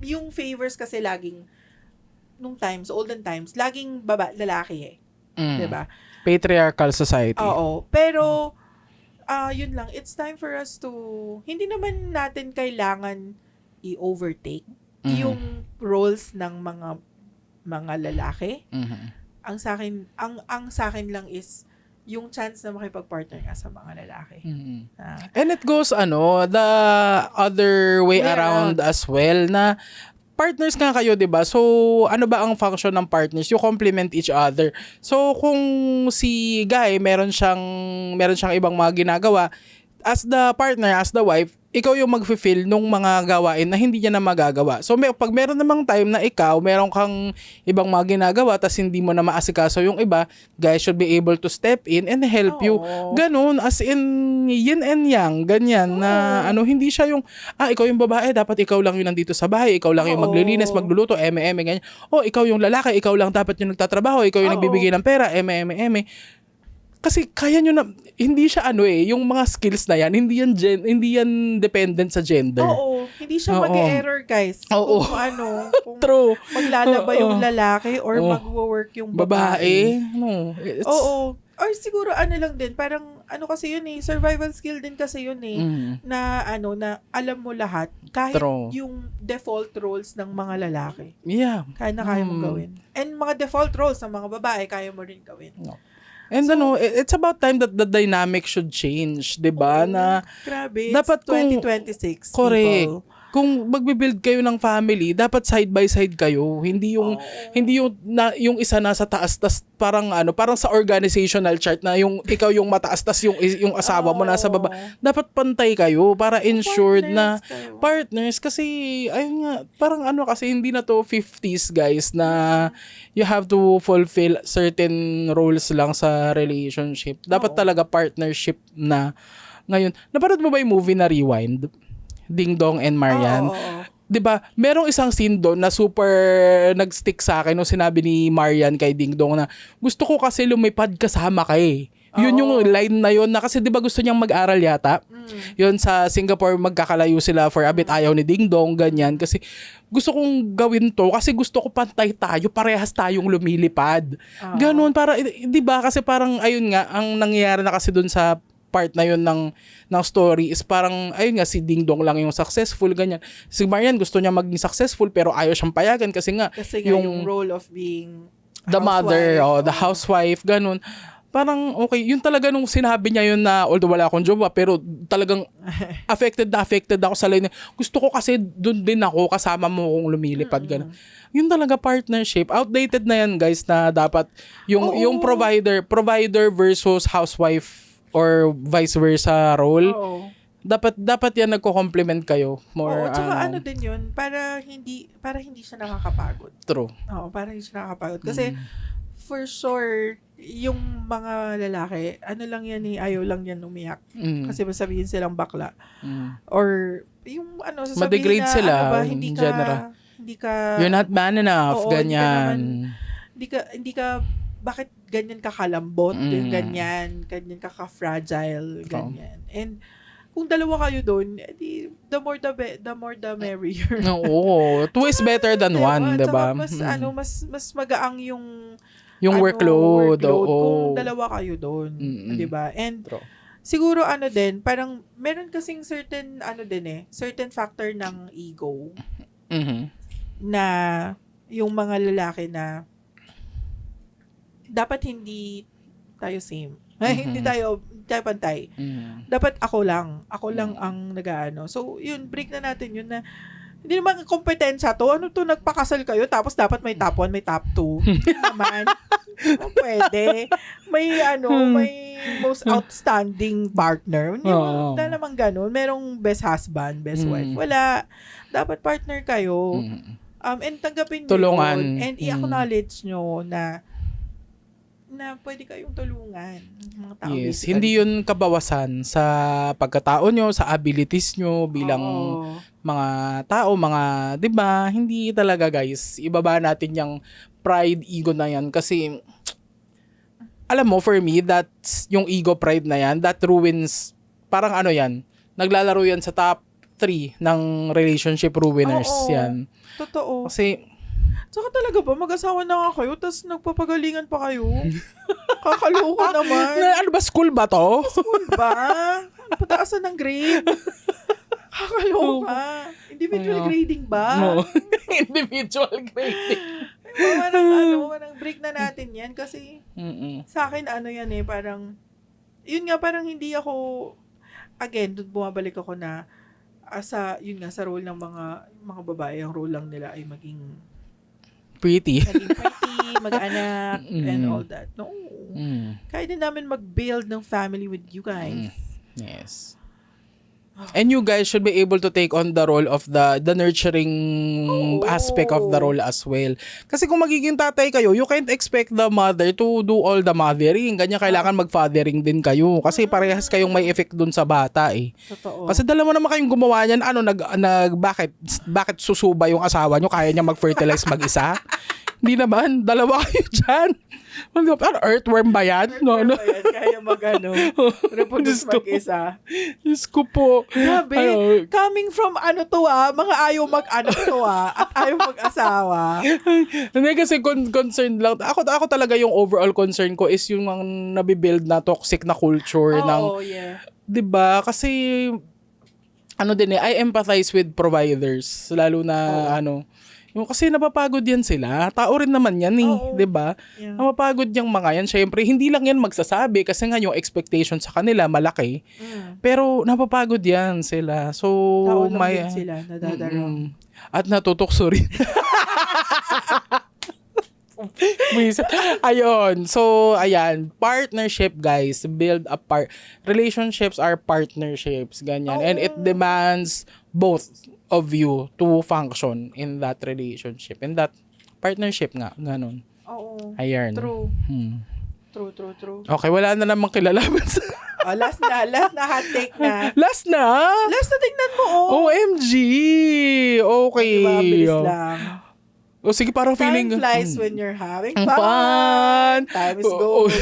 yung favors kasi laging olden times, laging lalaki eh. Diba? Patriarchal society. Oo. Pero, yun lang, it's time for us to, hindi naman natin kailangan i-overtake yung roles ng mga lalaki. Ang sa akin lang is yung chance na makipag-partner nga sa mga lalaki. And it goes the other way around as well, na partners nga kayo, 'di ba? So, ano ba ang function ng partners? You complement each other. So, kung si guy meron siyang ibang mga ginagawa, as the partner, as the wife, ikaw yung mag-fulfill nung mga gawain na hindi niya na magagawa. So, pag meron namang time na ikaw, meron kang ibang mga ginagawa, tas hindi mo na maasikaso yung iba, guys should be able to step in and help you. Ganun, as in, yin and yang, ganyan, na hindi siya yung, ikaw yung babae, dapat ikaw lang yung nandito sa bahay, ikaw lang yung maglilinis, magluluto, ganyan. Ikaw yung lalaki, ikaw lang dapat yung nagtatrabaho, ikaw yung nagbibigay ng pera, Kasi kaya nyo na, hindi siya yung mga skills na yan, hindi yan dependent sa gender. Oo, hindi siya mag-error, guys. Oo. Kung True. maglalaba yung lalaki or magwo-work yung babae. No. Oo. Or siguro lang din, parang kasi yun survival skill din kasi yun na na alam mo lahat, kahit yung default roles ng mga lalaki. Yeah. Kaya mong gawin. And mga default roles ng mga babae, kaya mo rin gawin. No. And it's about time that the dynamic should change, 'di ba? Na grabe, dapat 2026. Correct. People. Kung magbi-build kayo ng family, dapat side by side kayo. Hindi yung yung isa nasa taas tas parang sa organizational chart na yung ikaw yung mataas tas yung asawa mo nasa baba. Dapat pantay kayo para ensured na partners kasi ayun nga, parang kasi hindi na to 50s, guys, na you have to fulfill certain roles lang sa relationship. Dapat talaga partnership na ngayon. Napanood mo ba yung movie na Rewind? Ding Dong and Marian. 'Di ba? Merong isang scene doon na super nag-stick sa akin nung sinabi ni Marian kay Ding Dong na gusto ko kasi lumipad kasama ka eh. Yun yung Oo. line na yun na kasi 'di ba gusto niyang mag-aral yata? Yun sa Singapore magkakalayo sila for a bit, ayaw ni Ding Dong ganyan kasi gusto kong gawin to kasi gusto ko pantay tayo, parehas tayong lumilipad. Oo. Ganun para 'di ba kasi parang ayun nga ang nangyayari na kasi dun sa part na yun ng story is parang ayun nga si Ding Dong lang yung successful ganyan. Si Marian gusto niya maging successful pero ayaw siyang payagan kasi nga Kasi nga yung role of being the mother, the oo. housewife, ganun. Parang okay, yun talaga nung sinabi niya yun na although wala akong jowa pero talagang affected ako sa line. Gusto ko kasi doon din ako kasama mo kung lumilipad ganun. Yun talaga partnership. Outdated na yan guys na dapat yung provider versus housewife or vice versa role. Oo. Dapat yan nagko-complement kayo. More Oo, tsaka ano din yun, para hindi siya nakakapagod. true. Oo, para hindi siya nakakapagod. Kasi, for sure, yung mga lalaki, ano lang yan ayaw lang yan umiyak. Kasi masabihin silang bakla. Or, yung sasabihin Ma-degrade na, sila, hindi in ka, general. hindi ka, You're not man enough, Oo, ganyan. hindi ka, bakit ganyan ka kalambot, ganyan ka ka-fragile, ganyan. And, kung dalawa kayo doon, the more the merrier. Oo, two is better than one, 'di ba? Tsaka mas magaang Yung workload, kung dalawa kayo doon, 'di ba? And True. siguro din, parang meron kasing certain certain factor ng ego na yung mga lalaki na dapat hindi tayo same. Hindi tayo pantay. Dapat ako lang ang nag-aano. So, yun, break na natin yun na hindi naman kompetensya to. Ano to, nagpakasal kayo tapos dapat may top 1, may top 2. Naman. Pwede. May most outstanding partner. Hindi mo na naman ganun. Merong best husband, best wife. Wala. Dapat partner kayo. And tanggapin nyo Tulungan. yun. And i-acknowledge nyo na pwede kayong tulungan ng mga tao. Yes, basically. hindi yun kabawasan sa pagkatao nyo, sa abilities nyo bilang Oo. mga tao, mga, 'di ba? Hindi talaga guys, ibaba natin yung pride, ego na yan kasi alam mo, for me, that's yung ego pride na yan, that ruins, parang yan, naglalaro yan sa top 3 ng relationship ruiners Oo. yan. Totoo. Kasi, Tsaka talaga ba, mag-asawa na nga kayo, tapos nagpapagalingan pa kayo? Kakaloko naman. ano ba, school ba to? School ba? Pataasan ng grade? Kakaloka. Individual grading ba? No. Individual grading. Parang break na natin yan kasi sa akin yan parang, yun nga parang hindi ako, again, doon bumabalik ako na sa role ng mga babae, ang role lang nila ay maging pretty, mag-anak, and all that. No. Kaya din namin mag-build ng family with you guys. Yes. And you guys should be able to take on the role of the nurturing aspect of the role as well. Kasi kung magiging tatay kayo, you can't expect the mother to do all the mothering. Ganyan, kailangan mag-fathering din kayo. Kasi parehas kayong may effect dun sa bata eh. Totoo. Kasi dalawa naman kayong gumawa niyan, bakit susuba yung asawa nyo? Kaya niya mag-fertilize mag-isa? Hindi naman, dalawa kayo dyan. Ano, earthworm ba yan? Kaya reproduce mag-isa. Diyos ko po. Grabe, coming from mga ayaw mag-anak to at ayaw mag-asawa. Hindi kasi concerned lang. Ako talaga yung overall concern ko is yung nabibuild na toxic na culture ng, Yeah. 'di ba? Kasi I empathize with providers lalo na yung kasi napapagod yan sila. Tao rin naman yan eh, 'di ba? Yeah. Napapagod yung mga yan. Syempre, hindi lang yan magsasabi kasi nga yung expectation sa kanila malaki. Pero napapagod yan sila. So, Tao lang din sila, nadadaraw. At natutukso rin. Ayun. So, ayan. Partnership, guys. Build a relationships are partnerships. Ganyan. And it demands both of you to function in that relationship. In that partnership nga. Ganon. Oo. Ayan. True. True. Okay, wala na namang kilalaban sa... Last na, hot take na. Last na? Last na, tingnan mo, OMG! Okay. Diba, bilis lang. O sige, parang feeling... Time flies when you're having fun. Time is gold.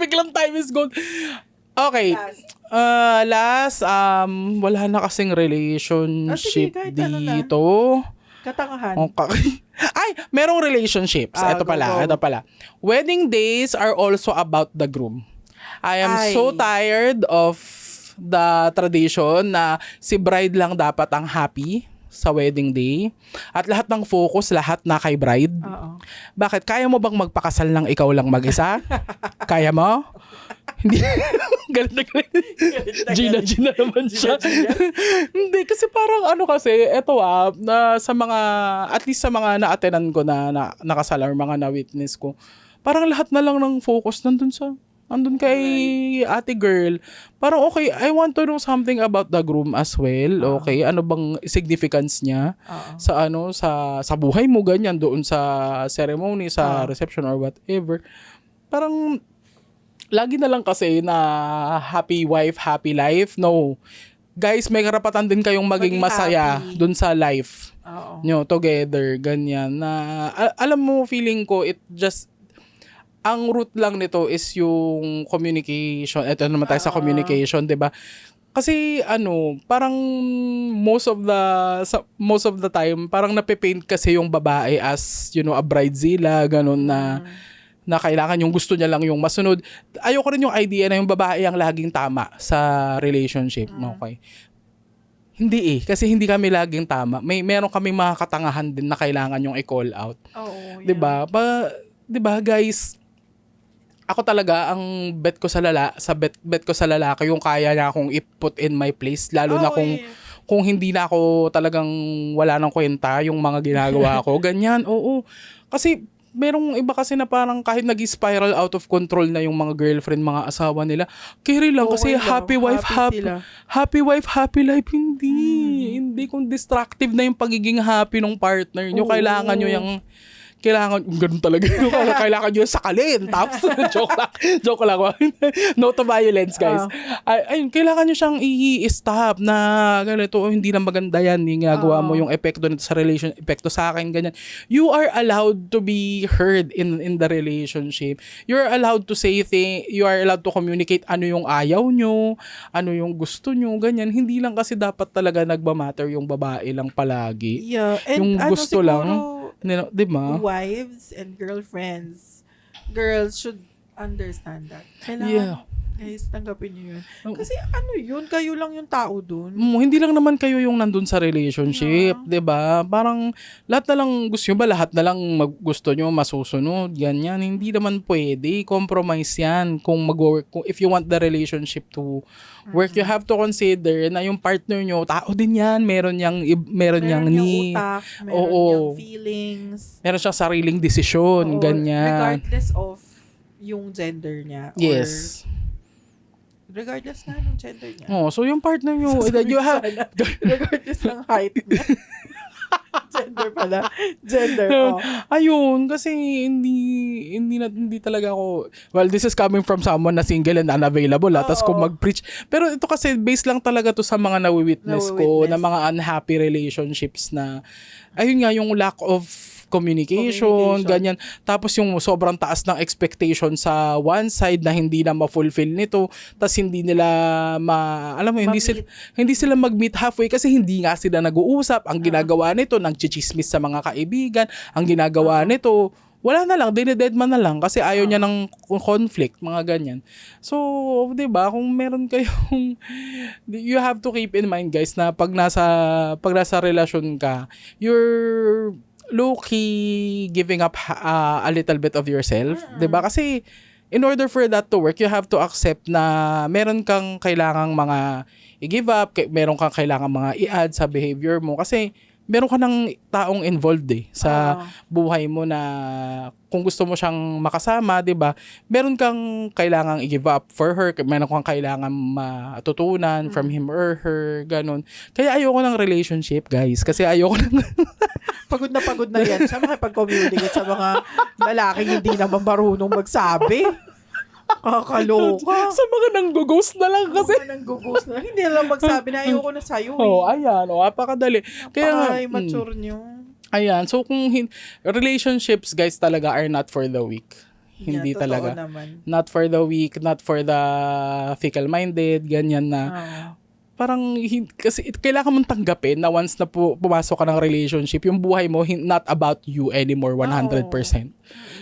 Biglang time is gold. Okay. Last, wala na kasing relationship kahit ano na. dito. Katangahan. Okay. Ay, merong relationships. Ito go. pala. Wedding days are also about the groom. I am Ay. so tired of the tradition na si bride lang dapat ang happy sa wedding day. At lahat ng focus, lahat na kay bride. Oo. Bakit? Kaya mo bang magpakasal ng ikaw lang mag-isa? Kaya mo? Hindi. Galit na galit. Gina naman siya. Hindi, kasi parang na sa mga, at least sa mga na-attenan ko na nakasal or mga na-witness ko, parang lahat na lang ng focus andun kay ate girl. Parang okay, I want to know something about the groom as well. Okay, ano bang significance niya sa buhay mo, ganyan, doon sa ceremony, sa reception or whatever. Parang lagi na lang kasi na happy wife, happy life. No. Guys, may karapatan din kayong maging masaya happy dun sa life nyo together. Ganyan. Na, alam mo, feeling ko, ang root lang nito is yung communication. Ito naman tayo sa communication, 'di ba? Kasi parang most of the time parang nape-paint kasi yung babae as, a bridezilla, ganun na kailangan yung gusto niya lang yung masunod. Ayoko rin yung idea na yung babae ang laging tama sa relationship. Okay. Hindi kasi hindi kami laging tama. Meron kaming mga katangahan din na kailangan yung i-call out. Oo. 'Di ba? 'Di ba, guys? Ako talaga ang bet ko sa lalaki yung kaya niya akong i-put in my place, lalo na kung hindi na ako talagang wala nang kwenta yung mga ginagawa ko. Ganyan. Oo. Kasi merong iba kasi na parang kahit nag-spiral out of control na yung mga girlfriend, mga asawa nila, carry lang kasi happy wife, happy life. Hindi kung destructive na yung pagiging happy ng partner nyo. Kailangan nyo ganun talaga. Kailangan nyo sakalin. Tapos, joke lang. No to violence, guys. Ayun, kailangan nyo siyang i-stop na ganito, hindi na maganda yan. Yung ginagawa mo, yung epekto nito sa relation, epekto sa akin, ganyan. You are allowed to be heard in the relationship. You are allowed to say things, you are allowed to communicate ano yung ayaw nyo, ano yung gusto nyo, ganyan. Hindi lang kasi dapat talaga nagmamatter yung babae lang palagi. Yeah. And yung gusto lang. Di ba? Wives and girls should understand that. Kailangan, guys, tanggapin nyo yun. Kasi yun, kayo lang yung tao dun. Hindi lang naman kayo yung nandun sa relationship, 'di ba? Parang lahat na lang gusto nyo ba? Lahat na lang gusto nyo masusunod, ganyan. Hindi naman pwede. Compromise yan. Kung if you want the relationship to work, you have to consider na yung partner nyo, tao din yan. Meron niyang utak, meron niyang feelings. Meron siyang sariling desisyon, ganyan. Regardless of yung gender niya. Yes. Regardless na ng gender niya. So yung partner nyo, regardless ng height niya. Gender. Ayun, kasi hindi talaga ako, well, this is coming from someone na single and unavailable, tas kung mag-preach. Pero ito kasi, based lang talaga to sa mga nawi-witness ko, na mga unhappy relationships na, ayun nga, yung lack of communication, ganyan. Tapos yung sobrang taas ng expectation sa one side na hindi na ma-fulfill nito, tas hindi nila hindi sila mag-meet halfway kasi hindi nga sila nag-uusap. Ang ginagawa nito, nagchichismis sa mga kaibigan. Ang ginagawa nito, wala na lang, dinededman na lang kasi ayaw niya ng conflict, mga ganyan. So, 'di ba, kung meron kayong you have to keep in mind, guys, na pag nasa relasyon ka, you're low-key giving up a little bit of yourself, 'di ba? Kasi in order for that to work, you have to accept na meron kang kailangang mga i-give up, meron kang kailangang mga i-add sa behavior mo kasi meron ka ng taong involved sa buhay mo na kung gusto mo siyang makasama, 'di ba? Meron kang kailangang i-give up for her, meron kang kailangan matutunan from him or her, ganun. Kaya ayoko ng relationship, guys, kasi ayoko ng pagod na yan siya makipag-communicate sa mga lalaking hindi naman marunong magsabi. Kakaloka. Sa mga nang-ghost na lang kasi. Nang-ghost na. Hindi na lang magsabi na ayoko na sa'yo. Ayan. Napakadali. Kaya mature nyo. Ayan. So, kung relationships, guys, talaga are not for the weak. Hindi totoo talaga. naman. Not for the weak, not for the fickle-minded, ganyan na. Parang, kasi kailangan mong tanggapin na once na pumasok ka ng relationship, yung buhay mo, not about you anymore, 100%.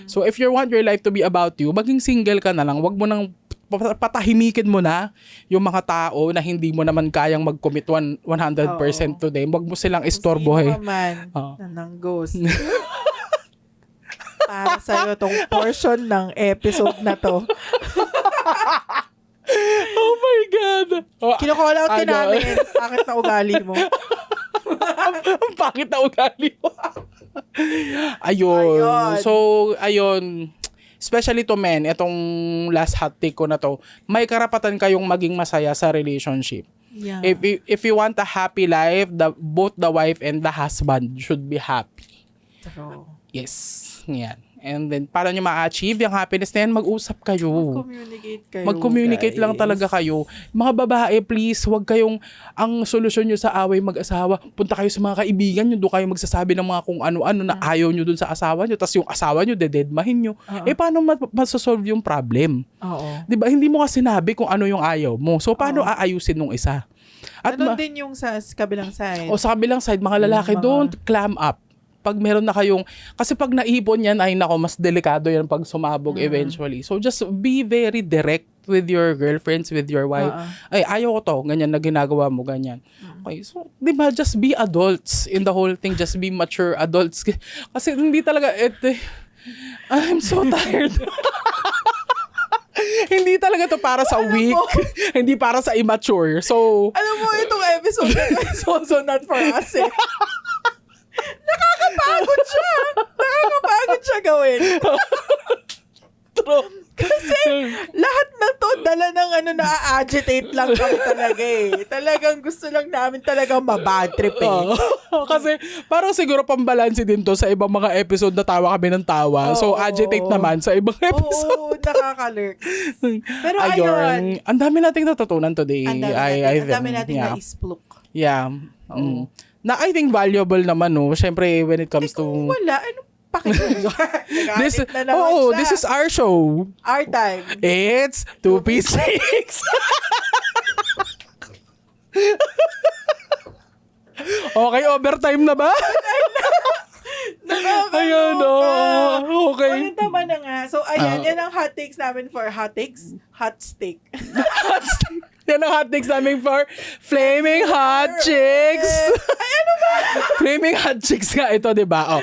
So, if you want your life to be about you, maging single ka na lang. Wag mo nang patahimikin mo na yung mga tao na hindi mo naman kayang mag-commit 100% to them. Wag mo silang istorbohin. Sino man na nang-ghost. Para sa'yo tong portion ng episode na to. Oh my God! Kino-call out ka namin. Bakit na ugali mo? Ang pangit na ugali mo. Ayun. So, ayun. Especially to men, itong last hot take ko na to, may karapatan kayong maging masaya sa relationship. Yeah. If you want a happy life, both the wife and the husband should be happy. True. Yes. Yan. And then, para nyo ma-achieve yung happiness na yan, mag-usap kayo. Mag-communicate kayo, Mag-communicate lang guys. talaga kayo. Mga babae, please, wag kayong, ang solusyon nyo sa away mag-asawa, punta kayo sa mga kaibigan nyo, doon kayo magsasabi ng mga kung ano-ano na ayaw nyo doon sa asawa nyo, tapos yung asawa nyo, dededmahin nyo. Paano masasolve yung problem? Oo. Diba? Hindi mo nga sinabi kung ano yung ayaw mo. So, paano aayusin nung isa? At Ganon din yung sa kabilang side. o sa kabilang side, mga lalaki, don't clam up. Pag meron na kayong, kasi pag naipon yan, ay nako, mas delikado yan pag sumabog eventually. So just be very direct with your girlfriends, with your wife. Ay, ayaw ko to, ganyan na ginagawa mo, ganyan. Okay, so, di ba, just be adults in the whole thing, just be mature adults. Kasi hindi talaga, I'm so tired. Hindi talaga to para sa weak, hindi para sa immature. So, Alam mo, itong episode is also not for us eh. Nakakapagod siya gawin. true. Kasi lahat na to, dala ng na-agitate lang kami talaga eh. Talagang gusto lang namin talagang mabad trip eh. Kasi parang siguro pambalansi din to sa ibang mga episode na tawa kami ng tawa. So agitate naman sa ibang episode. Oo, nakaka-lurk. Pero ayun. Ang dami nating natutunan today. Ang dami nating na-isplok. Yeah. Na I think valuable naman, no? Siyempre, when it comes to... Kung wala, pakinggan. this is our show. Our time. It's 2P6. Okay, overtime na ba? Ayan, okay. Ulit naman na nga. So, ayan, yan ang hot takes namin for hot takes. Hot steak. Yan ang hot takes namin for Flaming Hot Chicks. Ay, ano ba? Flaming Hot Chicks nga ito, di ba? Oh.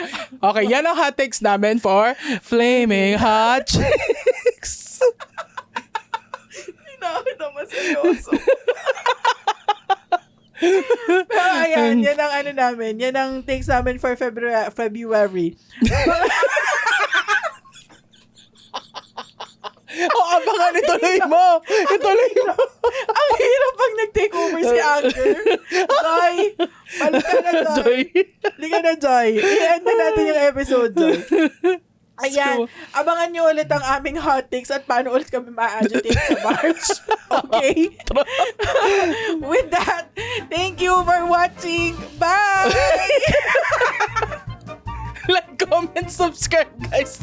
Okay, yan ang hot takes namin for Flaming Hot Chicks. Hindi na ako naman seryoso. Pero ayan, yan ang namin. Yan ang takes namin for February. Abangan, ituloy mo. Ang hirap pag nag-take over si Anchor. Joy, balik ka na, Joy. Liga na, Joy. I-end na natin yung episode, Joy. Ayan, abangan nyo ulit ang aming hot takes at paano ulit kami ma-agitate sa March. Okay? With that, thank you for watching. Bye! Like, comment, subscribe, guys.